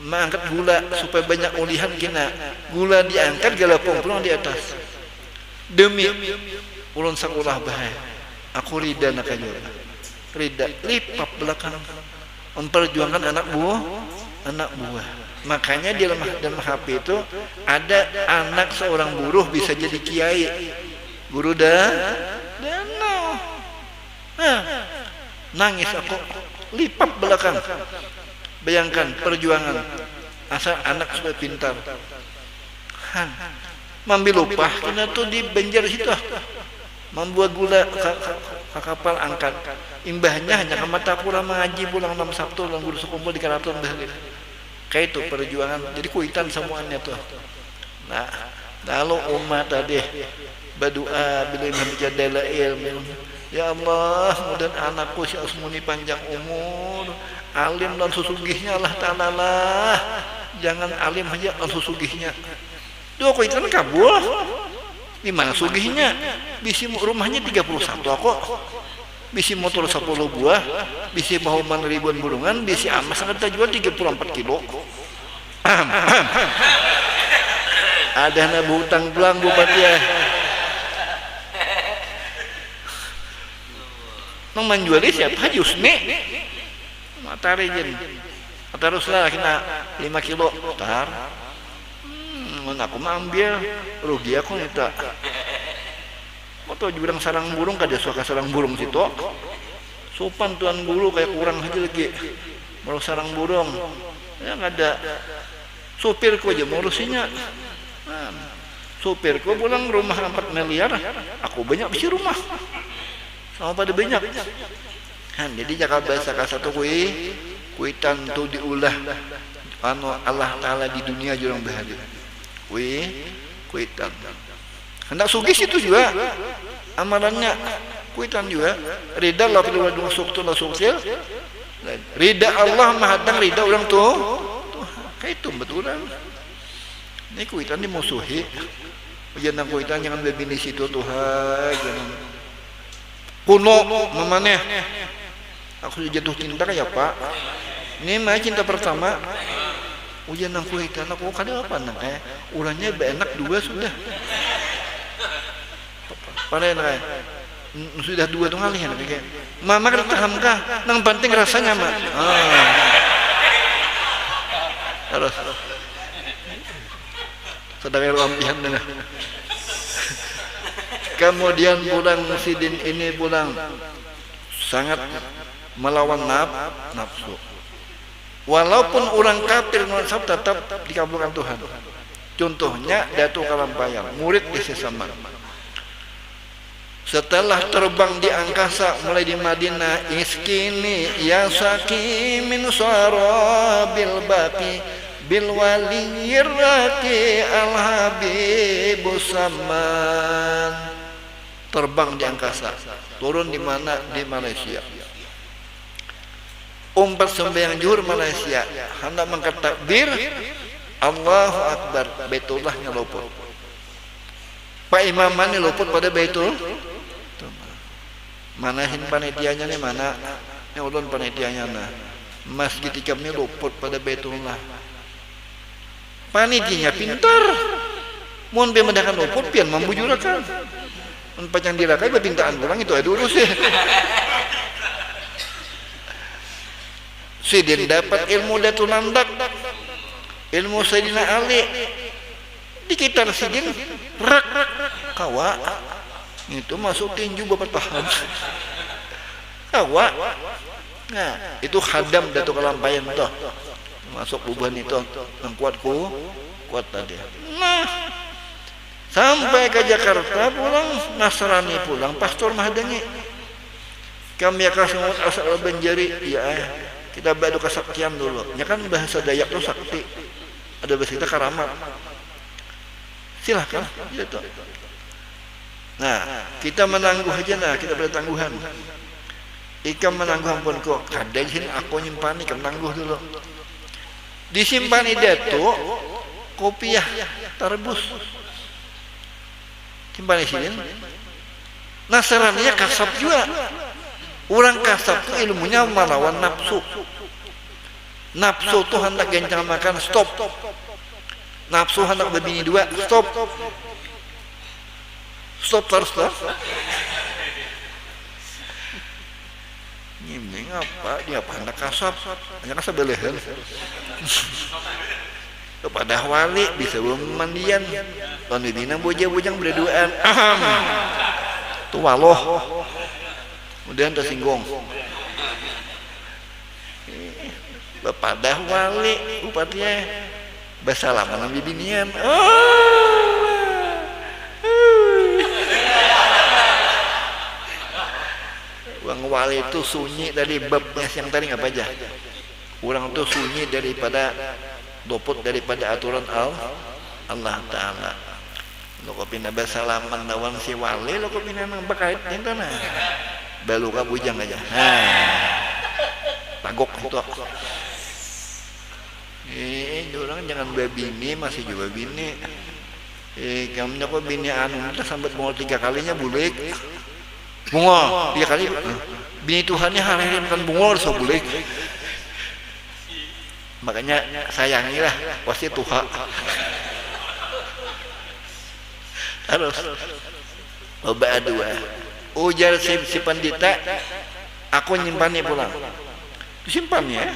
mengangkat gula supaya banyak ulihan kina. Gula diangkat, galapung pulang di atas. Demi ulun sakulah bahaya. Aku rida nak kanyur. Rida lipap belakang. Memperjuangkan anak buah. Makanya di dalam HP itu ada anak seorang buruh bisa jadi kiai. Guru danau. Nangis aku lipat belakang. Bayangkan perjuangan asal anak supaya pintar. Mambil upah kena tuh di Banjar situ. Membuat gula ke kapal angkat. Imbahnya hanya ke Matapura mengaji pulang 6 Sabtu dan guru sekumpul di Karaton balik. Kayak itu perjuangan. Jadi kuitan semuanya tuh. Nah, lalu umat tadi berdoa bila menjadilah ilmu. Ya Allah, mudah anakku si Asmuni panjang umur, alim dan susugihnya Allah Ta'ala lah. Jangan alim aja dan susugihnya. Duh, kok itu kan kabul? Di mana sugihnya? Bisi rumahnya 31 kok. Bisi motor 10 buah, bisi bahuman ribuan burungan, bisi amas kita jual 34 kilo. Ada na hutang pulang bupati ya. Nang menjuali siapa? Haji Usmi. Matari jen. Teruslah kena 5 kilo. Tar. Aku mah ambil rugi aku nita. Atau jurang sarang burung kada suka sarang burung situ. Sopan tuan guru kayak kurang aja lagi. Mau sarang burung. Ya ada. Supirku aja ngurusinya. Supirku pulang rumah 4 miliar. Aku banyak bisi rumah. Sama pada banyak. Jadi jakal bahasa kasar tu kuitan tu diulah anu Allah Ta'ala di dunia jurang bahagia. Kuitan. Hendak sugih itu juga amalannya kuitan juga. Rida lah perlu masuk tu lah sukses. Rida Allah mahadang rida orang tu. Kayak itu betulan. Ini kuitan dimusuhi. Jangan kuitan jangan berbini situ Tuhan. Jangan kuno mamane. Aku jatuh cinta ya Pak. Ini mah cinta pertama. Ujian nang kuitan aku kada apa nang ulangnya enak 2 sudah. Pada nak sudah 2 tu ngalih nak kayak. Mama kada paham kah? Nang penting rasanya mah. Terus. Sedang lampihan dah. Kemudian pulang Sidin ini pulang sangat melawan nafsu. Walaupun orang kafir nafsu tetap dikabulkan Tuhan. Contohnya Datuk Kalampayang, murid di Sesaman. Setelah terbang di angkasa mulai di Madinah, iskini ya saki min sarabil baqi bil waliyiraki al habibus saman. Terbang di angkasa, turun di mana? Di Malaysia. Umpat sembahyang zuhur Malaysia, hendak mengangkat takbir, Allahu Akbar, Baitullahnya luput. Pak Imam mana luput pada Baitul? Manahin panitianya nih mana? Ini ulun panitianya nah. Masjid Ikamnya luput pada Baitullah. Panitianya pintar. Mohon bemendakan luput pian membujurakan. Panjang dirakai berpintaan pulang itu ada urus ya. Sidin dapat ilmu Datul Landak. ilmu Sayyidina Ali dikitar sidin rak kawa itu masuk tinju bapak paham kawa. Nah itu hadam datu kelampayan toh masuk buban itu yang kuat tadi. Nah sampai ke Jakarta pulang Nasrani pulang pastor Mahdangi kami akan semua asal Banjari ya kita badu kesaktian dulu ya kan bahasa Dayak itu sakti ada bahasa kita karamat silahkan gitu. Nah kita menangguh aja nah kita bertangguhan ikam menangguh ampun kok kadang sini aku nyimpan ikam menangguh dulu disimpan itu kopiah tarbus simpan di sini Nasraninya kasab juga orang kasab itu ilmunya melawan nafsu tuh hendak gencang makan stop nafsu hendak berbini dua stop terus ini apa dia apa hendak kasab hanya kasab belehan kepada wali bisa mandian tahun bibina bujang berduaan tuh waloh kemudian tersinggung kepada wali upatnya bersalaman sama binian Bang wali itu sunyi dari babnya yang tadi apa aja orang itu sunyi daripada luput daripada aturan Allah Ta'ala lo kok pindah bersalaman lawan si wali lo kok pindah nang berkait itu nah balu ka bujang aja tagok itu orang jangan babini masih juga bini kamu kok bini anu kita sampai bunga 3 kalinya bulik bunga 3 kali bini Tuhannya harian kan bunga so bulik makanya sayangilah pasti Tuhan harus loba dua ujar si pandita aku nyimpannya pulang disimpannya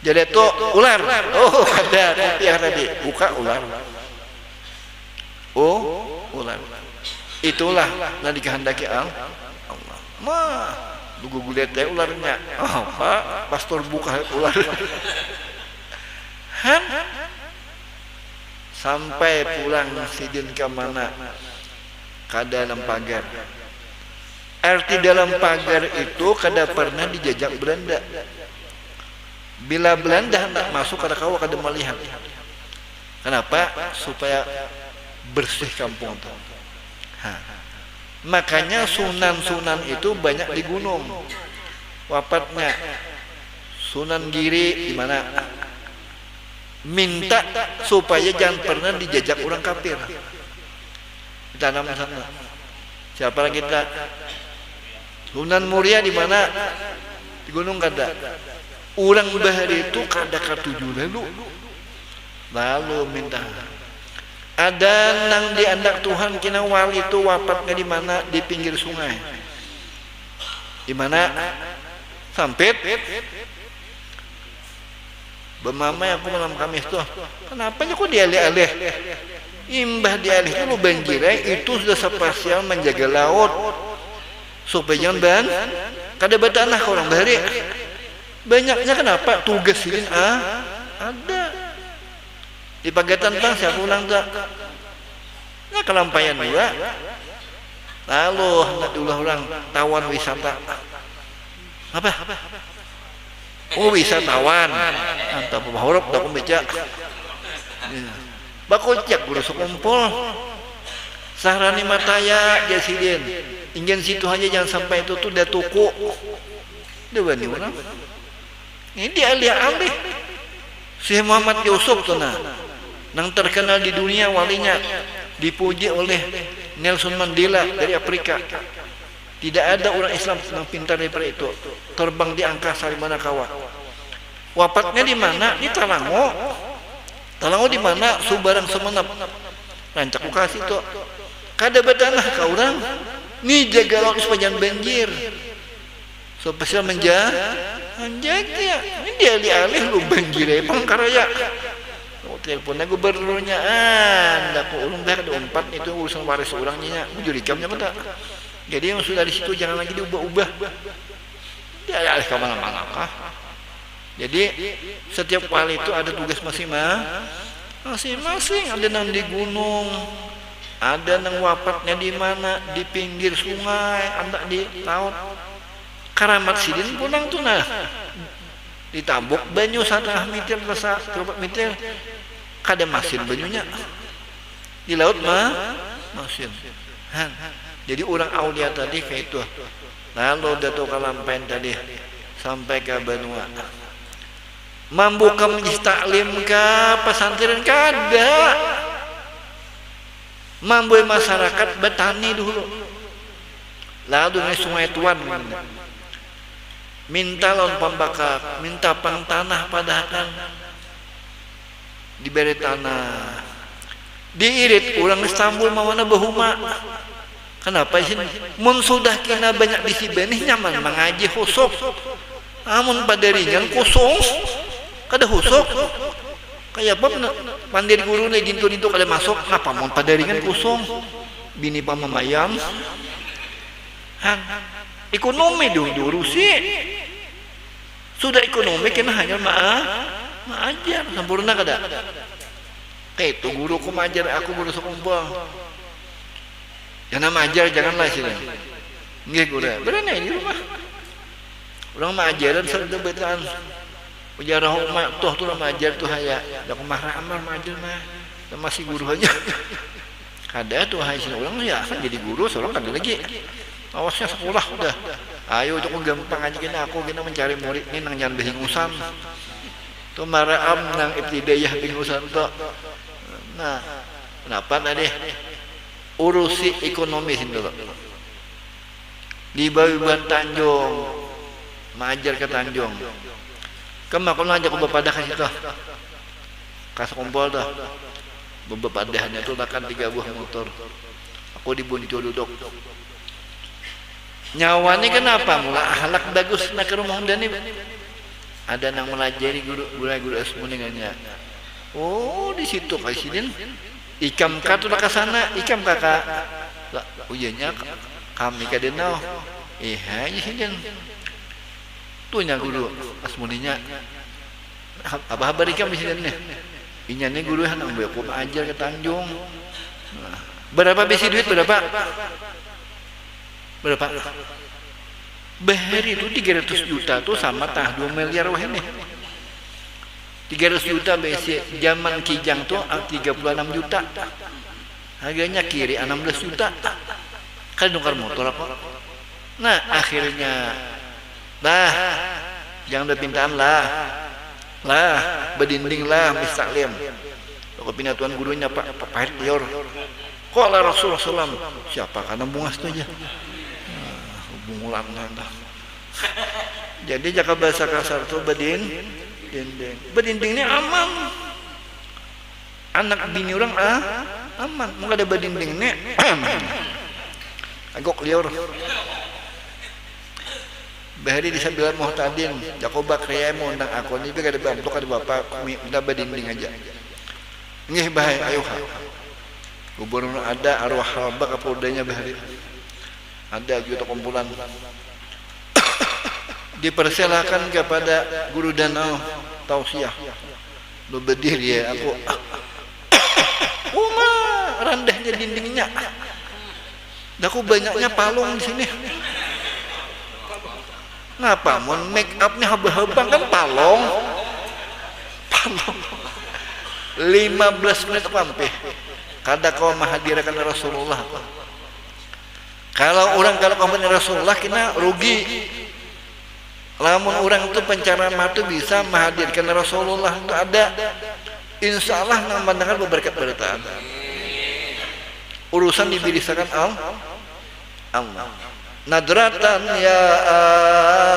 jadi itu ular oh ada kopiah tadi buka ular ular itulah yang dikehendaki Allah mah lugu gulet teh ularnya apa pastor buka ular sampai pulang sidin ke mana ke dalam pagar arti dalam pagar itu kada pernah dijajak Belanda bila Belanda hendak masuk kada kawa kada melihat kenapa supaya bersih kampung itu makanya sunan-sunan itu banyak di gunung wafatnya Sunan Giri di mana minta supaya jangan pernah dijajak orang kafir ditanam sana siapa lagi kita Sunan Muria di mana di gunung kada orang bahari itu kada katuju lalu minta ada nang di andak Tuhan kina wali itu wafatnya di mana di pinggir sungai di mana sampit bemamai aku malam Kamis tuh kenapa kok dialih-alih imbah dialih itu lu banjirai itu sudah spesial menjaga laut supaya jangan ban kada batanah ke orang bahari banyaknya kenapa tugas ini ada di Pagatan bang siapa ulang tak nah kelampayan juga lalu hendak diulah orang tawan wisata apa wisatawan antap bahorok tak membaca bakocak guru sekumpul sahrani mataya jasidin ingin situ aja jangan sampai itu tuh dah tuku dia bani orang ini dia alih-alih Syekh Muhammad Yusuf tuh nang terkenal di dunia walinya dipuji oleh Nelson Mandela dari Afrika tidak ada orang Islam yang pintar daripada itu terbang di angkasa di mana kawan wafatnya di mana di Talango di mana Subarang Semenep rancak kasih itu kada badanah ka orang ni jaga laut supaya jangan banjir supaya menjaga ini dia alih-alih lu banjir pangkaraya teleponnya gubernurnya anda kok ulung dah ada 4 itu urusan waris orangnya jurikamnya apa tak. Jadi yang sudah di situ jangan lagi diubah-ubah. Dia alih ke mana-mana kah? Jadi setiap wali itu ada tugas masing-masing. Ada yang di gunung, ada yang wafatnya di mana, di pinggir sungai, ada di laut. Karamat sidin punang tuh nah. Ditabuk banyu satah mitir rasa 3 mitir. Kada masin banyunya. Di laut masin. Jadi orang aulia tadi kayak itu. Lalu Dato Kalampen tadi sampai ke Banua. Membuka majlis taklim ke pesantren kada. Mampu masyarakat bertani dulu. Lalu di Sungai Tuan minta lawan pembakar, minta pang tanah padahal diberi tanah. Diirit orang Istanbul mawana bahuma. Kenapa sih? Mun sudah kena banyak bisi benih nyaman mengaji husuk. Amun pada ringan kosong. Kada husuk. Kayak apa pandiri guru nih dintu kada masuk. Ngapa mun pada ringan kosong. Bini pamamayam. Ekonomi diurusi. Sudah ekonomi kena hanya maajar sempurna kada. Kayak itu guruku majar aku guru sekumpul. Jangan majar janganlah sih. Nggih guru. Berani di rumah. Orang majaran sudah betan. Ujar mak tuh majar tuh haya. Dah kumarah amal majar mah. Masih guru aja. Kada tuh haya sini orang ya kan jadi guru seorang kada lagi. Awasnya sekolah udah. Ayo itu gampang aja kena aku kena mencari murid ini nang jangan bingusan. Tuh maraam nang ibtidaiyah bingusan tuh. Nah, kenapa tadi? Urusi ekonomi sini dulu. Di Bawiban Tanjung, majar ke Tanjung. Kemak aku ngajak bapak dah kasih tuh. Kasih kumpul tuh. Bapak dahnya tuh makan 3 buah motor. Aku dibunyi duduk. Nyawanya kenapa? Mula halak bagus nak ke rumah Honda ni. Ada nang melajari guru asmu dengannya. Oh, di situ presiden. Ikam katu nak sana, ikam kakak. Lah, ujiannya kami kadenau. Hai presiden. Tunya guru asmuninya. Apa kabar ikam presidennya? Inyane guru nang beku ajar ke Tanjung. Nah, berapa besi duit berapa? Berapa? Bahari itu 300 juta tuh sama tah 2 miliar wah ini. 300 juta besi zaman Kijang tuh 36 juta. Harganya kiri 16 juta. Kan nukar motor apa? Nah, akhirnya jangan berpintaan lah. Berdinding lah mistaklim. Kepindah tuan gurunya Pak pahit lior. Kok lah Rasulullah SAW? Siapa? Karena bungas tu aja. Bungulan dah. Jadi jaka bahasa kasar tu berdinding. Berdindingnya aman. Anak bini orang aman. Muka ada berdindingnya aman. Agok lior. Bahari disambil muhtadin. Jakoba kriya mo undang aku ni kada bantu kada bapak minta berdinding aja. Ngih bahai ayo ha. Gubernur ada arwah halba kapoldanya bahari. Ada juta kumpulan. Dipersilakan kepada guru danau tausiah. Lu berdiri ya aku. Rendahnya dindingnya. Aku banyaknya palung di sini. Ngapa? Mon make upnya haba-habang kan palung. 15 menit sampai. Kada kau menghadirkan Rasulullah. Kalau orang kalau kampanye Rasulullah kena rugi. Lamun orang itu penceramah itu bisa menghadirkan Rasulullah itu ada. Insya Allah nang pandangan berberkat bertaan. Urusan dibirisakan Allah. Nadratan ya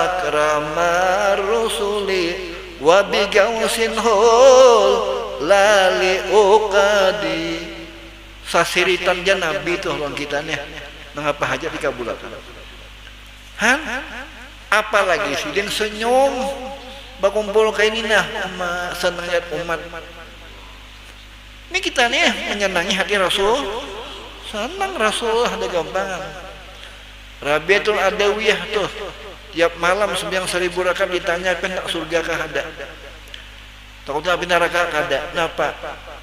akramar rusuli wa bigausin hul lali uqadi. Sasiritan jan Nabi itu orang kitanya. Mengapa hajat dikabulkan? Apalagi sidin senyum bakumpul kayak ini nah senang lihat umat Ini kita nih menyenangi hati Rasul. Senang Rasul ada gampangan. Rabiatul Adawiyah tuh tiap malam sembahyang 1000 rakaat ditanyakan tak surga kah ada, takutnya api neraka ada. Kenapa?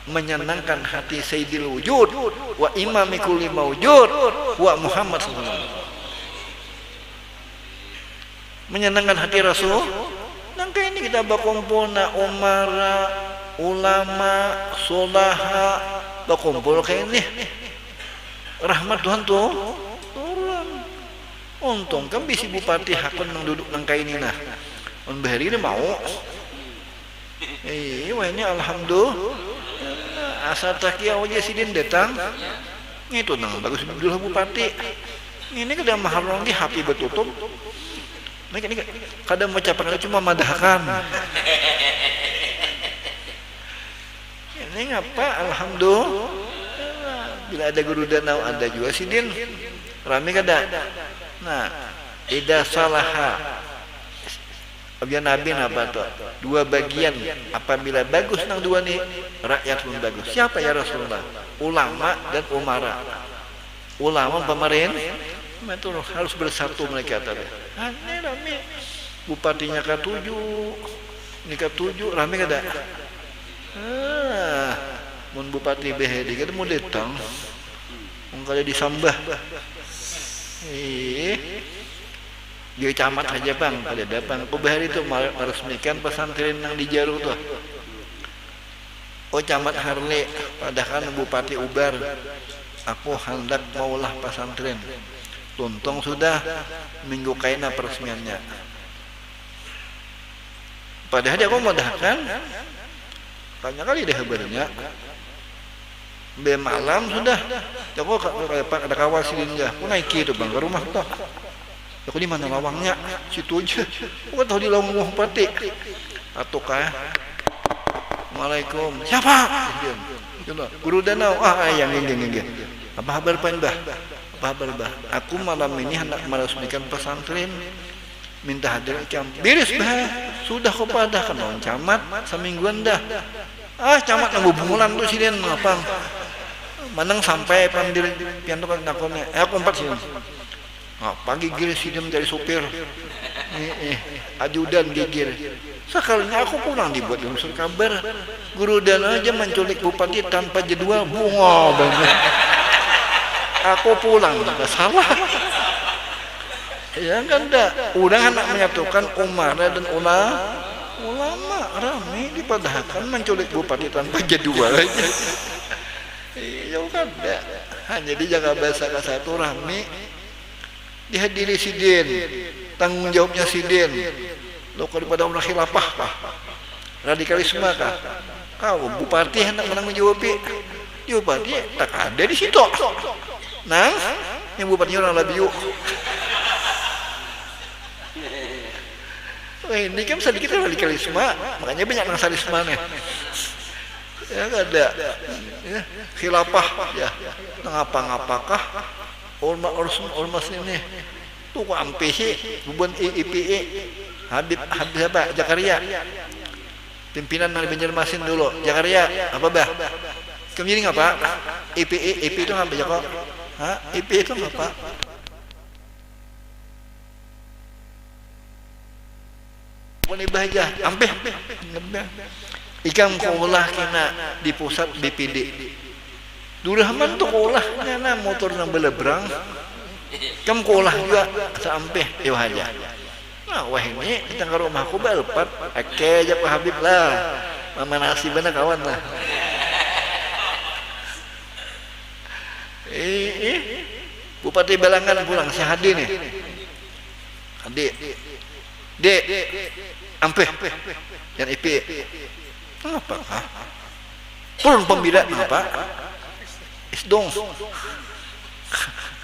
Menyenangkan hati Sayyidil Wujud wa imami kulli mawjud wa Muhammad sallallahu alaihi wasallam. Menyenangkan hati Rasul. Nangka ini kita berkumpul na umara, ulama, solaha, berkumpul kayak ini. Rahmat Tuhan tuh turun. Untung kan bisi bupati hakun nang duduk nang kain ini nah. On bahari ini mau. Wah ini alhamdulillah. Asal takia aja sidin datang. Itu nang bagus dulu bupati. Ini kada mahal orang di happy betutup. Ini kadang mengucapkan cuma madahkan. Ini ngapa? Alhamdulillah. Bila ada guru danau ada juga sidin. Rame kada. Nah, ida salaha. Abian Nabi apa tuh? Dua bagian. Apabila bagus nang dua nih, rakyat pun bagus. Siapa ya Rasulullah? Ulama dan umara. Ulama pemerintah itu harus bersatu mereka tadi. Ini rame. Bupatinya ke-7, ini ke-7 rame kada? Mun bupati behedi kada mau datang. Mun kada disambah. Dia camat aja bang, kada datang. Bahari itu meresmikan pesantren yang di Jaru tuh. Oh camat Harle, padahal bupati ubar. Aku hendak maulah pesantren. Tuntong sudah minggu kaina peresmiannya. Padahal dia aku madahkan. Banyak kali deh kabarnya. Be malam sudah. Aku ada kawasin dia. Aku naik itu bang ke rumah tuh. Aku di mana lawangnya? Situ aja. Aku tahu di lawang bupati. Ataukah? Assalamualaikum. Siapa? Guru danau. Yang ini. Apa kabar Pak Mbah? Apa kabar Mbah? Aku malam ini hendak meresmikan pesantren. Minta hadir jam. Beres bah. Sudah kau pada kan camat semingguan dah. Camat nang bungulan tuh sidin ngapang. Manang sampai pandir pianto kan nakonnya. Aku 4 sih. Pagi gigir sidem dari sopir. Ajudan gigir. Sekalinya aku pulang dibuat unsur kabar. Guru dan aja menculik bupati tanpa jadwal bunga banget. Aku pulang enggak salah. Ya kan dah. Udah anak menyatukan umara dan ulama rame dipadahkan menculik bupati tanpa jadwal aja. Ya kan dah. Hanya dijaga bahasa satu rame. Dihadiri sidin, tanggung jawabnya sidin. Lo daripada orang khilafah kah? Radikalisme kah? Kau bupati hendak menanggung jawab. Bupati tak ada di situ. Nah, yang bupatinya orang Labiu. Ini kan sedikit radikalisme, makanya banyak nasionalisme nih. Ya nggak ada. Ya, khilafah ya. Ngapa-ngapakah? Ormas ini tuh kok MPC, bukan IPE, Habib apa? Jakaria, pimpinan dari Banjarmasin dulu, Jakaria, apa bah? Kemudian apa? IPE itu apa Joko? IPE itu apa? Bukan ibadah, ampe, ikam kaulah kena di pusat BPD. Durahman tuh kolahnya na motor nang belebrang. Kam kolah juga sampai yo aja. Nah, wah ini kita ke rumah aku balpat. Oke aja Pak Habib lah. Mama nasibana kawan lah. Bupati Balangan pulang si Hadi nih. Hadi. Dek. Ampe. Yang IP. Apa? Pun pembina apa? Isdong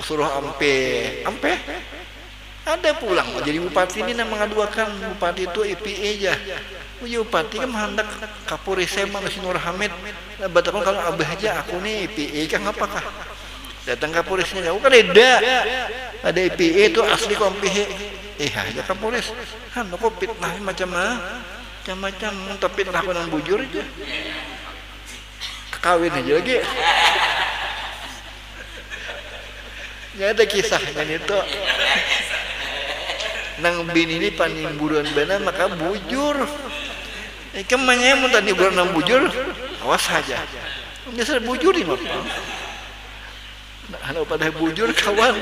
suruh ampe ada pulang jadi bupati ini nama mengadukan bupati itu IPE aja. Bupati kan hendak Kapolri Sema Nasi Nur Hamid. Batakan kalau abah aja aku nih IPE kan apakah datang Kapolresnya jauh kan ada IPE itu asli kompihe aja Kapolres kan kok fitnah macam-macam tapi aku nang bujur aja kawin aja lagi. Nyata kisahnya itu. Nang bini ini panimburan benar maka bujur. Kemanya mau tadi bulan nang bujur, awas saja. Biasa bujur di mana? Kalau pada bujur kawan.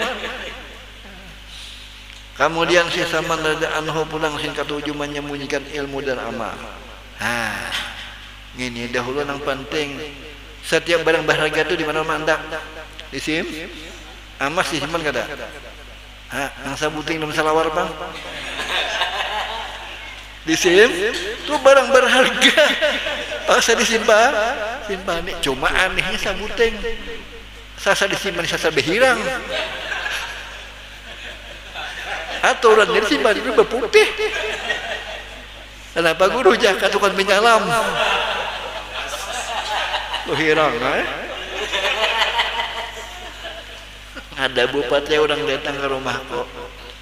Kemudian si Salman radhiyallahu anhu pulang sing katujuh menyembunyikan ilmu dan amal. Ini dahulu yang penting. Setiap barang berharga itu di mana mandak? Disim? Amas disimpan kada? Nang sabuting dalam salawar bang? Disim? Itu barang berharga. Paksa disimpan? Simpan nih. Cuma anehnya sabuting. Sasa disimpan, sasa berhirang. Atau orang dari simpan itu berputih. Kenapa guru jaga tukang menyalam? Hirang, Ada bupati orang datang ke rumahku.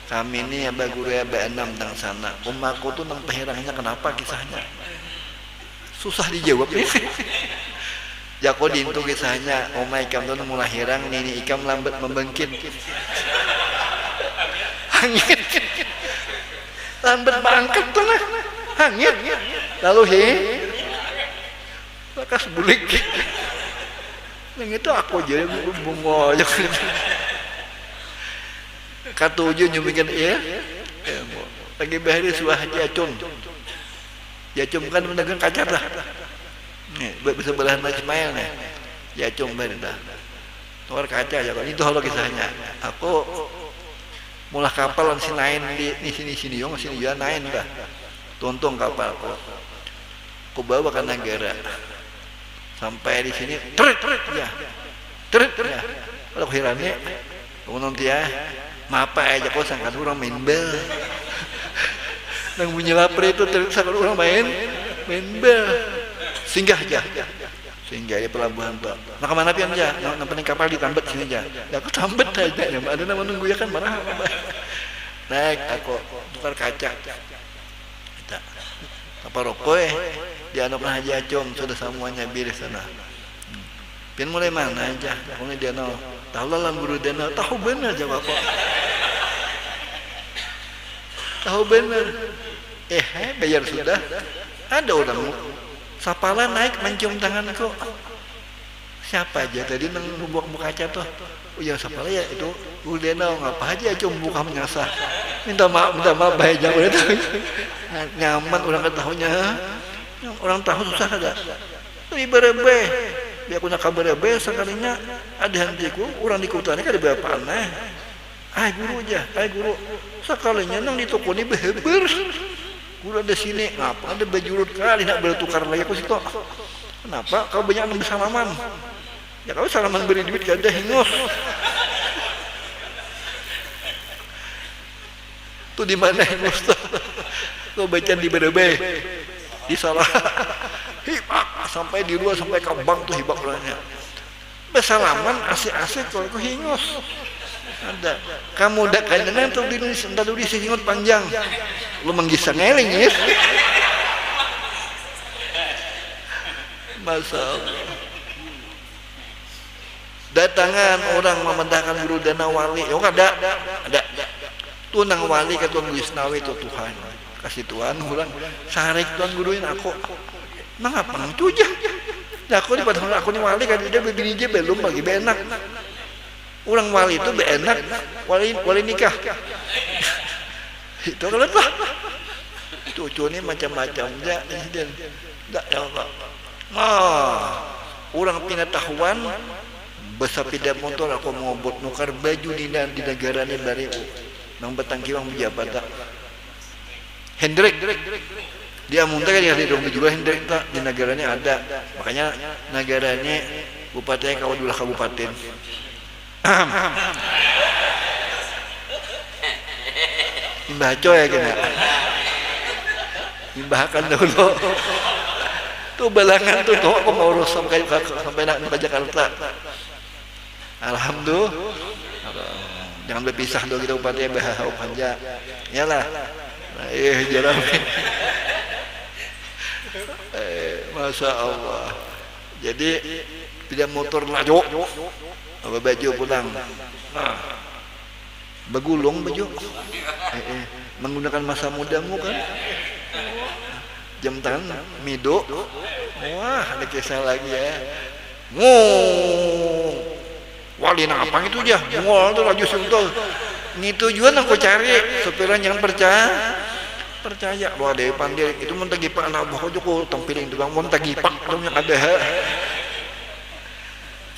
Kami ini abah guru abah 6 tang sana. Umaku tuh nang pehirangnya kenapa kisahnya? Susah dijawab nih. Jako dintu kisahnya. Omah ikam tuh mulai hirang, nini ikam lambat membangkit. Hangit. Lambat bangkit tuh nah. Hangit. Lalu lekas bulik. Yang itu aku jadi bungo. Katujuh nyumikan lagi bahari suah jacum. Jacum kan mendagang kacar dah. Bisa belahan Ismail nih. Jacum bahari dah. Tuar kaca aja kan. Itu halo kisahnya. Aku mulah kapal lan sinain di sini yo sini juga nain dah. Tuntung kapal aku bawa ke negara. Sampai di sini tret ya. Kalau hirane kemudian dia mapa aja kok sangkan orang main bel. Nang bunyi lapar itu sangkan orang main bel. Singgah aja. Singgah di pelabuhan Pak. Nah kemana pian aja? Nampak kapal ditambat sini aja. Ya aku tambat aja. Ada nama nunggu ya kan mana? Naik aku tukar kaca. Kita apa rokok dia anak pernah aja com sudah semuanya beres sana. Pian mulai mana aja? Mulai dia tahu lah guru dia tahu benar jawab apa? Tahu benar. Bayar sudah. Ada orang sapala naik mencium tanganku. Siapa aja tadi nang buka kaca tuh? Oh ya sapala ya itu guru dia ngapa aja cium buka menyasar. Minta maaf baik udah tahu. Nyaman orang ketahunya. Orang tahu susah ada. Ini berebe. Biar aku nak berebe sekalinya ada hentiku orang di kota ini kan ada berapa aneh. Guru aja, guru. Sekalinya nang di toko ini beheber. Guru ada sini, ngapa ada bajurut kali nak bertukar lagi aku situ. Kenapa? Kau banyak nang bersalaman. Ya kau salaman beri duit gak ada hingus. Tuh di mana hingus tuh? Kau baca di berebe. Di salah hibak sampai di luar sampai kabang tuh hibak orangnya bersalaman asik-asik kalau aku hingus ada kamu udah kayaknya tuh di singot panjang lu menggisa ngeling ya Masya Allah datangan orang memendahkan guru dana wali ada tunang wali ke Tuhan Wisnawi itu Tuhan kasih Tuhan ulang sarik Tuhan guruin aku mengapa nang tujah aku di padahal aku ni wali kan dia begini je belum bagi benak orang wali itu benak wali nikah itu kalau lah cucu ni macam-macam ya tak ya Allah orang pengetahuan bersepeda motor aku mau buat nukar baju di negara ni bari nang betangkiwang pejabat tak Hendrik dia muntah kan di rumah juga Hendrik tak di negaranya ada makanya negaranya bupatinya kau dulu kabupaten Imbaco ya kena Imbahkan dulu tuh balangan tuh aku mau urus sampai nak ke Jakarta Alhamdulillah jangan berpisah dulu kita bupatinya bahau panja iyalah jalan Masya Allah Jadi tidak motor laju, apa baju pulang, begulung baju, menggunakan masa mudamu kan, jam tangan, mido, wah ada kisah lagi ya, wali apa itu aja, tuh laju sentul, ini tujuan aku cari, supaya jangan percaya lu ada pandai itu mentagi pak anak bah kau tampiling tukang mentagi pak dong yang ada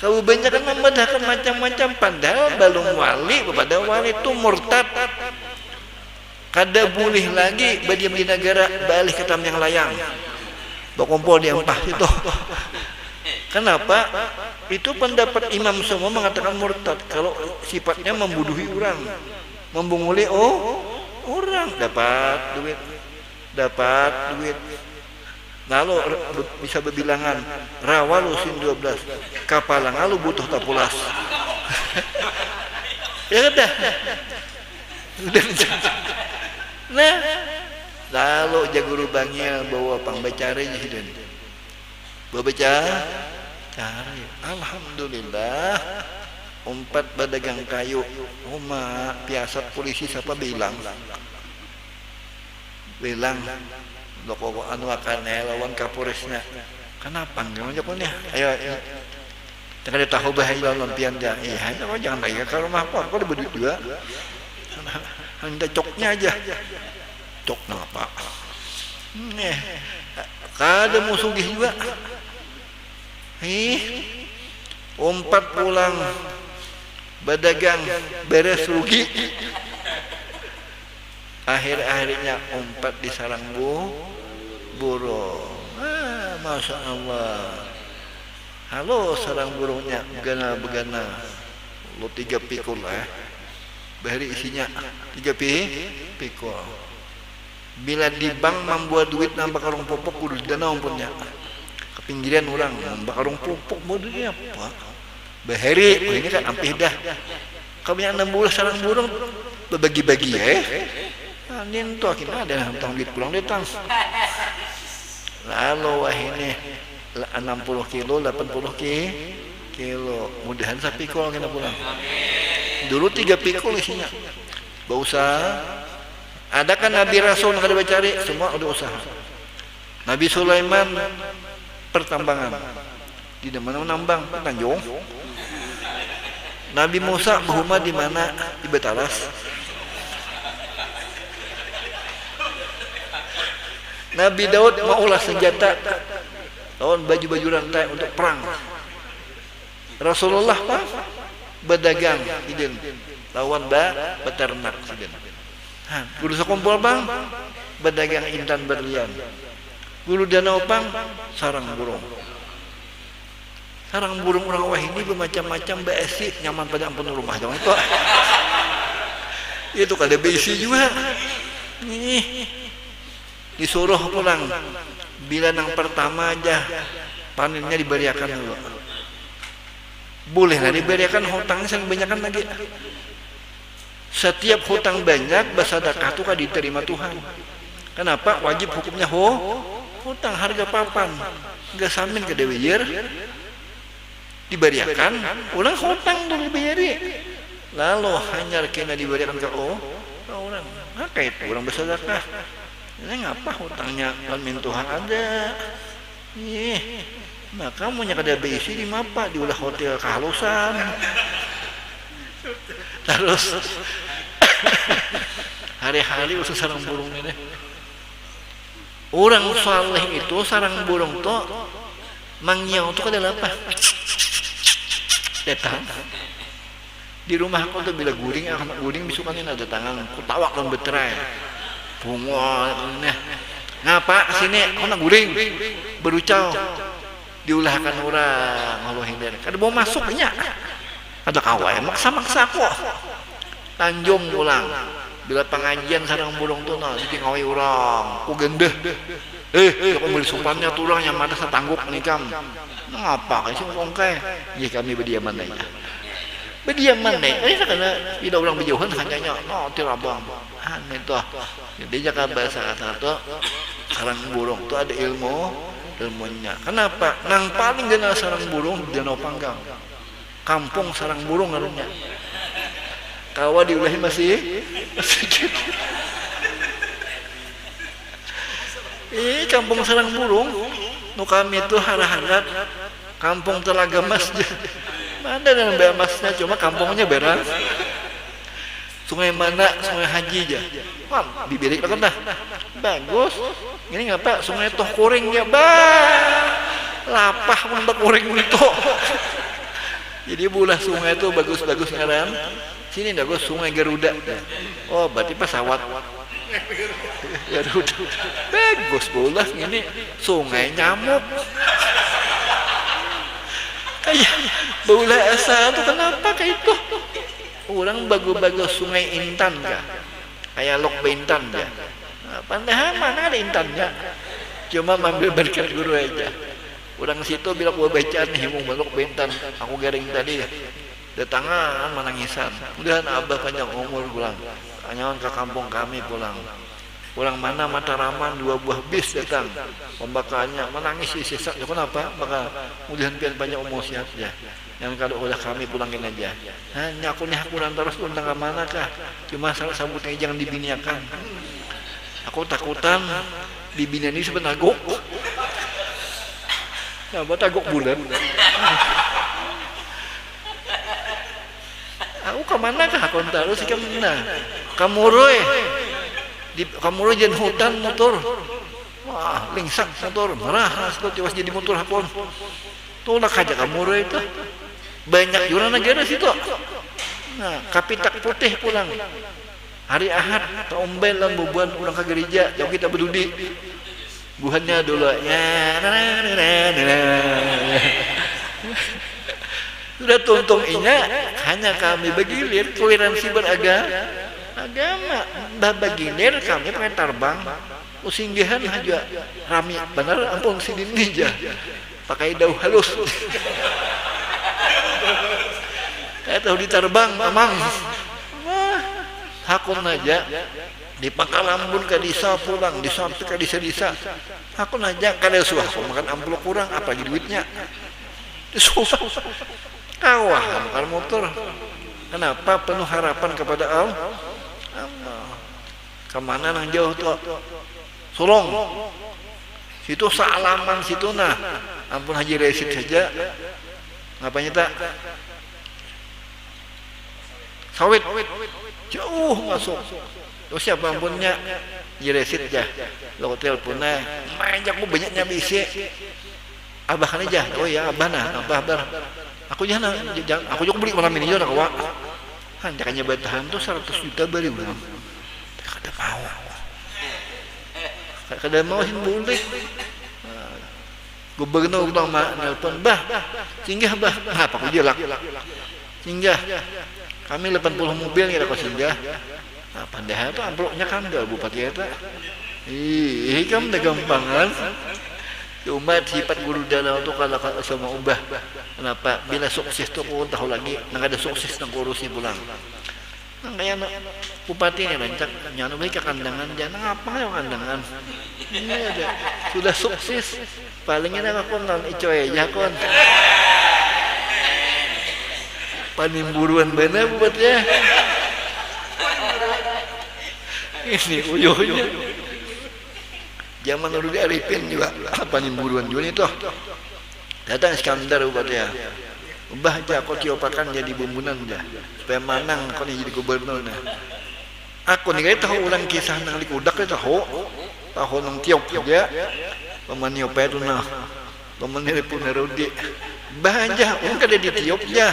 kau banyak kan membedahkan macam-macam padahal balung wali kepada wali itu murtad kada boleh lagi badiam di negara balik ke tam yang layang berkumpul di empah itu kenapa itu pendapat imam semua mengatakan murtad kalau sifatnya membunuhi orang membunguli orang dapat duit lalu bisa berbilangan rawa lu sin 12 kapalang lu butuh tapulas ya udah nah lalu jaguru bangil bawa pangbacaranya hidup bawa cari alhamdulillah umpat badagang kayu rumah biasa polisi siapa bilang loko anu akan lawan Kapolresnya kenapa enggak punya ayo jangan tahu bahaya lawan pianda jangan lagi ke rumah apa kok berduit juga anda coknya aja cok apa kada musuh juga umpat pulang berdagang beres rugi akhir-akhirnya umpat di sarang burung Masya Allah halo sarang burungnya begana lo 3 pikul bahari isinya 3 pikul bila di bank membuat duit nampak karung popok kudu di danau punya ke pinggiran orang nampak karung popok modalnya apa bahari ini kan ampih dah kami yang 6 bulan sarang burung berbagi-bagi Anin tuh akhirnya ada hutang duit pulang datang lalu wah ini 60 kilo 80 kilo mudahan sapi pikul kena pulang dulu 3 pikul isinya gak usah ada kan Nabi Rasul yang ada cari semua udah usaha Nabi Sulaiman pertambangan di mana nambang Tanjung Nabi Musa berhuma di mana di Betalas Nabi Daud mau olah senjata lawan baju-baju rantai untuk perang Rasulullah Pak berdagang idin lawan beternak idin guru sekumpul bang berdagang intan berlian guru danau pang sarang burung orang wah ini bermacam-macam besi nyaman pada ampun rumah dong itu kada besi juga disuruh pulang bila yang pertama aja panennya diberiakan dulu boleh lah diberiakan hutangnya sang banyakan lagi setiap hutang banyak bersedekah itu kan diterima Tuhan kenapa wajib hukumnya hutang harga papan gak samin ke dewiyer diberiakan ulang hutang dulu dibayari lalu hanya kena diberiakan ke orang kayak itu orang bersedekah ini ngapa hutangnya kan Tuhan ada maka punya kada beisi di mapa diulah hotel kehalusan terus hari-hari usus sarang burung ini orang saleh itu sarang burung tuh mangyau tuh kada apa datang di rumah aku tuh bila guring bisukannya ada tangan ku tawak dan beterai bunga ngapa sini aku nak guring berucau diulahkan orang Allah hindar kada mau masuk banyak ada kawai maksa kok Tanjung pulang bila pengajian sarang burung tuh jadi ngawai orang ku gendeh aku beli sumpannya tuh orang yang mata setangguk nikam ngapa kasih ngongkai ya kami berdiaman aja berdiaman deh karena tidak orang berjauhan hanya tirabang itu jadi jika bahasa kata itu sarang burung itu ada ilmunya. Kenapa? Nang paling genal sarang burung di Danau Panggang. Kampung sarang burung ngarannya. Kawa diulah masih gitu. Kampung sarang burung. Nu kami itu harap-harap kampung Telaga Mas. Mana yang bemasnya, cuma kampungnya beras. Sungai mana? Sungai Haji aja. Wah, bibirik lah kan dah. Bagus. Ini ngapa? Sungai Toh Kuring ya, lapah mun kuring itu. Jadi bulah sungai itu bagus-bagus ngaran. Sini bagus Sungai Garuda. Oh, berarti pesawat. Garuda. Bagus bulah ini sungai nyamuk. Kayak bulah asa itu kenapa kayak itu? Orang bagus-bagus Sungai Intan kah? Kayak Lok Bintan ya. Padahal mana ada intannya? Cuma ambil berkat guru aja. Orang situ bila gua bacaan himung Lok Bintan, aku garing tadi datangan menangisan. Udah abah panjang umur pulang. Anyawan ke kampung kami pulang. Pulang mana Mataraman 2 buah bis datang. Pembakaannya menangis sisa. Ya kenapa? Maka mudahan pian banyak umur sehat ya. Yang kalau udah kami pulangin aja. Hanya aku terus undang ke mana kah? Cuma salah sambutnya jangan dibiniakan. Aku takutan dibinian ini sebenarnya nagok. Nah, buat nagok bulan. Aku kemana kah? Aku taruh sih kemana? Kamuroy. Di Kamuroy jen hutan motor. Wah, lingsak motor. Marah, sekali tiwas jadi motor hakon. Tolak aja Kamuroy itu. Banyak juga negara situ. Nah, Kapitak Putih pulang. Hari Ahad, ombel lah bubuan pulang ke gereja. Jauh kita berdudi. Buhannya dulu ya. Sudah tuntung-inya hanya kami begilir toleransi beragama. Bah begilir kami pengen terbang. Usinggihan aja rami bener ampun sidin aja. Pakai daun halus. Kayak tahu diterbang amang. Wah, hakun aja di Pakalambun ke desa pulang, di sampai ke desa-desa. Hakun aja kada suah makan amplop kurang apalagi duitnya. Susah. Kawah makan motor. Kenapa penuh harapan kepada Allah? Kemana nang jauh tuh? Solong. Situ salaman situ nah. Ampun Haji Resid saja. Ngapanya tak? Sawit jauh masuk. Terus siapa ampunnya? Jiresit aja. Lo teleponnya, main aku banyaknya bisi. Abah kan aja. Oh ya abah nah, abah. Aku jangan, aku juga beli malam ini juga nak wak. Handakannya batahan tuh 100 juta beri ulang. Kada mau. Kada mau sih boleh. Gubernur ulang nelpon, bah, singgah bah. Apa aku jelak? Singgah. Kami 80 mobil kita kau singgah. Nah, padahal itu amplopnya kandal bupati eta. Kamu udah gampangan. Cuma sifat guru danau itu kalau sama ubah. Kenapa? Bila sukses tuh aku tahu lagi. Nggak ada sukses nang urusnya pulang. Nang kayak bupati ini rancak nyanu baik ke kandangan. Jangan apa ya kandangan. Ini ada sudah sukses. Palingnya aku nang icoy aja kon. Panimburuan bener buatnya. Ini uyuhnya. Zaman dulu di Arifin juga panimburuan juga itu. Datang Iskandar buatnya. Ubah aja kau tiopakan jadi bumbunan aja. Supaya manang kau jadi gubernur nah. Aku nih tahu ulang kisah nang likudak itu tahu nang tiop aja. Pemani apa itu nah. Pemani pun nerudi. Bahaya, orang kada ditiup aja.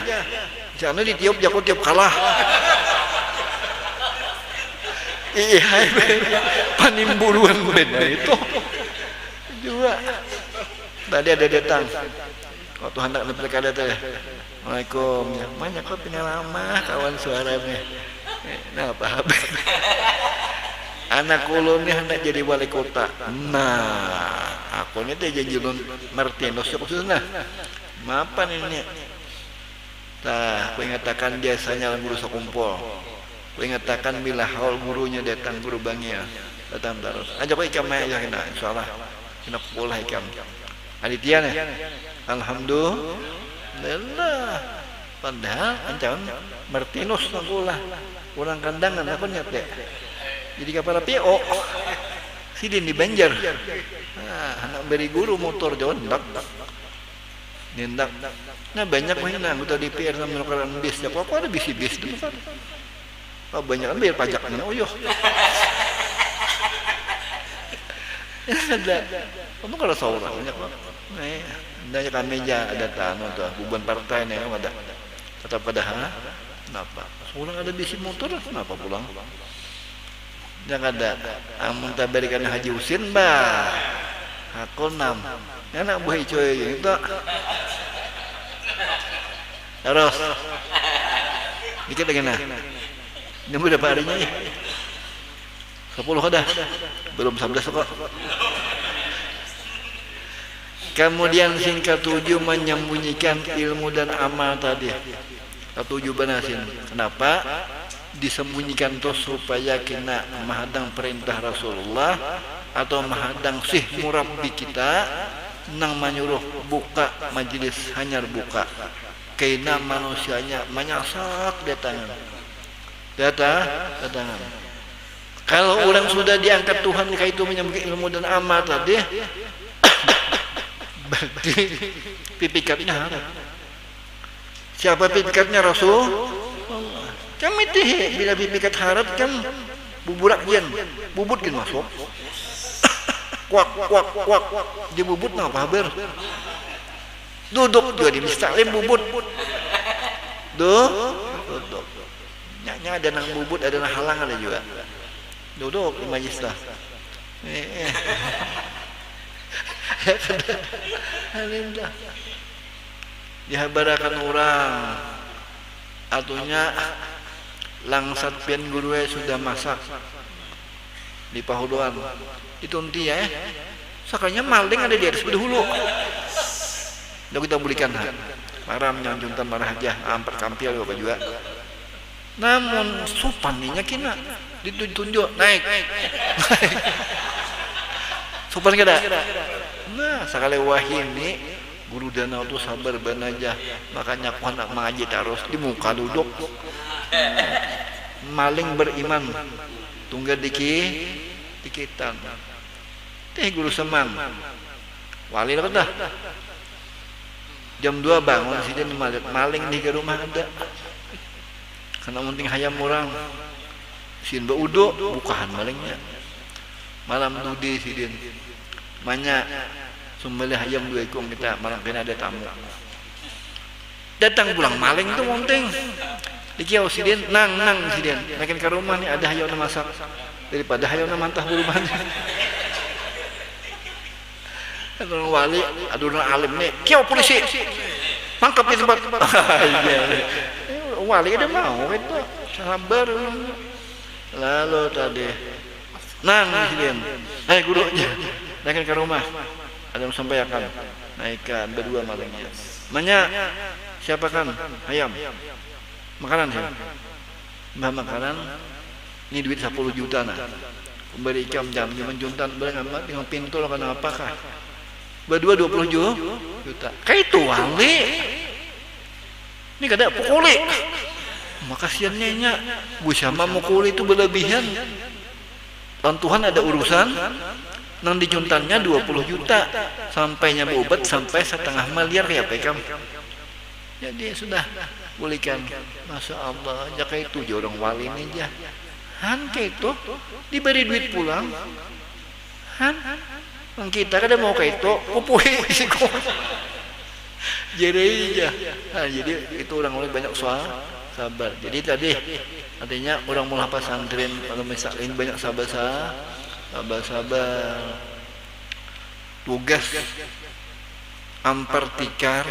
Jangan ditiup jago tiup kalah. Iya, panimburuan beda itu juga. Tadi ada datang. Waktu hendak pilkada teh. Waalaikum. Banyak kok pengalaman kawan suaranya. Nah, apa? Anak ulun ni hendak jadi wali kota. Nah, aku ni teh jadi ulun Martinos khususnya. Mapan ini. Tah, aku ingatakan biasanya guru sakumpul. Aku ingatakan bila haul gurunya datang guru bangnya datang terus. Ajak ikam aja kena insyaallah. Kena pula ikam. Aditya nih. Alhamdulillah. Padahal ancaman Martinus nakulah. Kurang kandangan aku nyate. Jadi kepala PO. Sidin di Banjar. Anak beri guru motor jawan dak. Nindak. Nah banyak mana anggota DPR yang melakukan bis. Ya apa ada bis-bis itu kan. Oh, banyak kan bayar pajaknya. Oh yo. Ada. Kamu kalau seorang banyak kok. Nanya kami aja ada tanu tuh buban partai nih ada. Tetap pada kenapa? Seorang ada bisi motor kenapa pulang? Jangan ada. Amun tabarikan Haji Husin bah. Aku 6. Anak buah coy itu. Terus. Dikit lagi nah. Ini berapa harinya ya? 10 dah. Belum 11 kok. Kemudian singkat 7 menyembunyikan ilmu dan amal tadi. Ketujuh banasin. Kenapa? Disembunyikan tuh supaya kena menghadang perintah Rasulullah atau menghadang sih murabbi kita nang menyuruh buka majelis hanyar buka. Kena manusianya menyasak datangan. Datangan. Kalau orang sudah diangkat Tuhan itu menyembunyikan ilmu dan amal tadi berarti pipikatnya harap. Siapa pipikatnya Rasul? Kami teh bila pipikat harap kan buburak jen, bubut kan masuk. Kuak. Dia bubut apa haber? Duduk juga di mistaklim bubut. Duduk. Nyanya ada nang bubut, ada nang halang ada juga. Duduk di majlis lah. Alhamdulillah. Dihabarakan orang atunya langsat pian guru sudah masak di pahuluan ditunti ya sakanya maling ada di atas bedahulu udah kita belikan maram yang juntan marah aja ampar kampil apa juga namun sopan nih kina ditunjuk naik sopan kada nah sekali wahini guru danau tuh sabar banaja makanya aku anak mengaji terus di muka duduk maling beriman tunggal dikitan teh guru semang wali lah dah jam 2 bangun sih dia maling di ke rumah ada karena penting hayam orang sin baudo bukahan malingnya malam tudi sih dia banyak sembelih ayam 2 ekor kita malam kena ada tamu datang pulang maling itu penting dikiau sidin nang sidin makin ke rumah nih ada hayam masak daripada hayam mantah rumahnya orang wali ada orang alim nih kiau polisi tangkap di tempat wali ada mau itu sabar lalu tadi nang sidin gurunya makin ke rumah ada yang sampaikan naikkan berdua malingnya banyak siapa kan ayam makanan ya makanan ini duit 10 juta nah kembali jam juntan berengamat dengan pintu lah karena apakah berdua 20 juta kayak itu wali ini kada pukuli makasiannya nya bu sama mukuli itu berlebihan dan Tuhan ada urusan nang dijuntannya 20 juta sampainya berobat sampai 1,5 miliar ya pekam jadi sudah bolehkan Masya Allah ya kayak itu orang wali ini aja han kayak itu diberi duit pulang han kita kada mau kayak itu kupuhi jadi aja jadi itu orang mulai banyak soal sabar jadi tadi artinya orang mau hafal santrin kalau misalnya banyak sabar tugas ampar tikar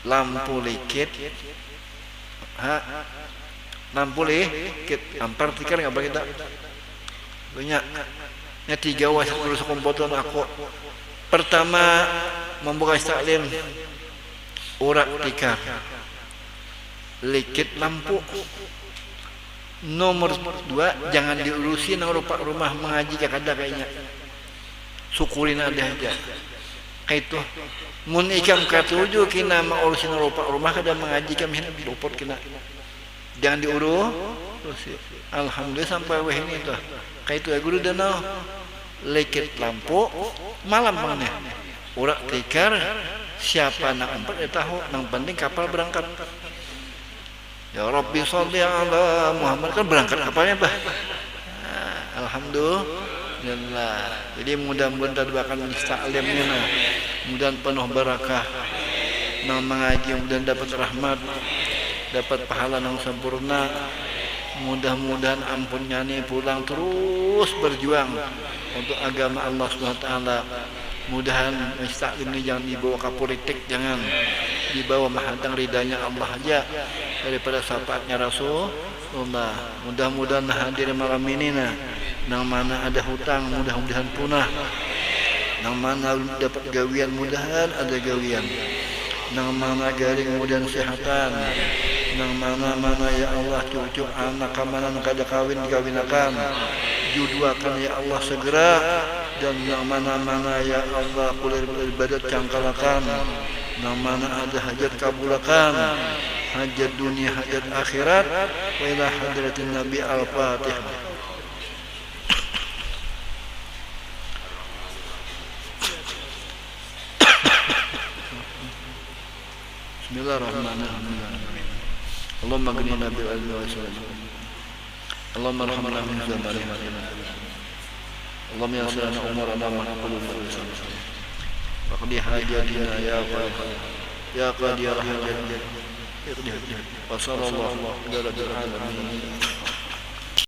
lampu likit lampu likit ampar tikar nggak boleh kita banyak 3 wasit urus komputer aku pertama membuka taklim urak tikar likit lampu nomor 2 jangan diurusin orang rumah mengaji kada kayaknya syukurin ada aja itu mun ikam katuju kina ma urusin rumah kada mengaji kami luput kina jangan diurus terus alhamdulillah sampai weh ini tuh kayak itu ya guru danau leket lampu malam mana urak tikar siapa nak empat tahu nang penting kapal berangkat ya Rabbi sholli ala Muhammad kan berangkat kapalnya bah alhamdulillah. Jadi mudah-mudahan doakan istaklimnya mudah-mudahan penuh barakah nang mengaji mudah dapat rahmat dapat pahala yang sempurna mudah-mudahan ampunnya nih pulang terus berjuang untuk agama Allah SWT mudahan istaklim ini jangan dibawa ke politik jangan dibawa menghadang ridanya Allah aja daripada syafaatnya Rasulullah mudah-mudahan hadir malam ini nang mana ada hutang mudah-mudahan punah nang mana dapat gawian mudahan ada gawian nang mana garing mudahan sehatan nang mana ya Allah cucu anak kamanan kada kawin dikawinakan juduakan ya Allah segera dan nang mana ya Allah kulir ibadat cangkalakan nang mana ada hajat kabulakan hajat dunia hajat akhirat wa ila hadratin nabi al-fatihah. Bismillahirrahmanirrahim. Allahumma aghnina bil ilmi wa salam. Allahumma arhamna min zamanina. Allahumma yassir lana umurana wa qulubana. Wa qdi hajatina ya qadi hajatina. Wa sallallahu ala alamin.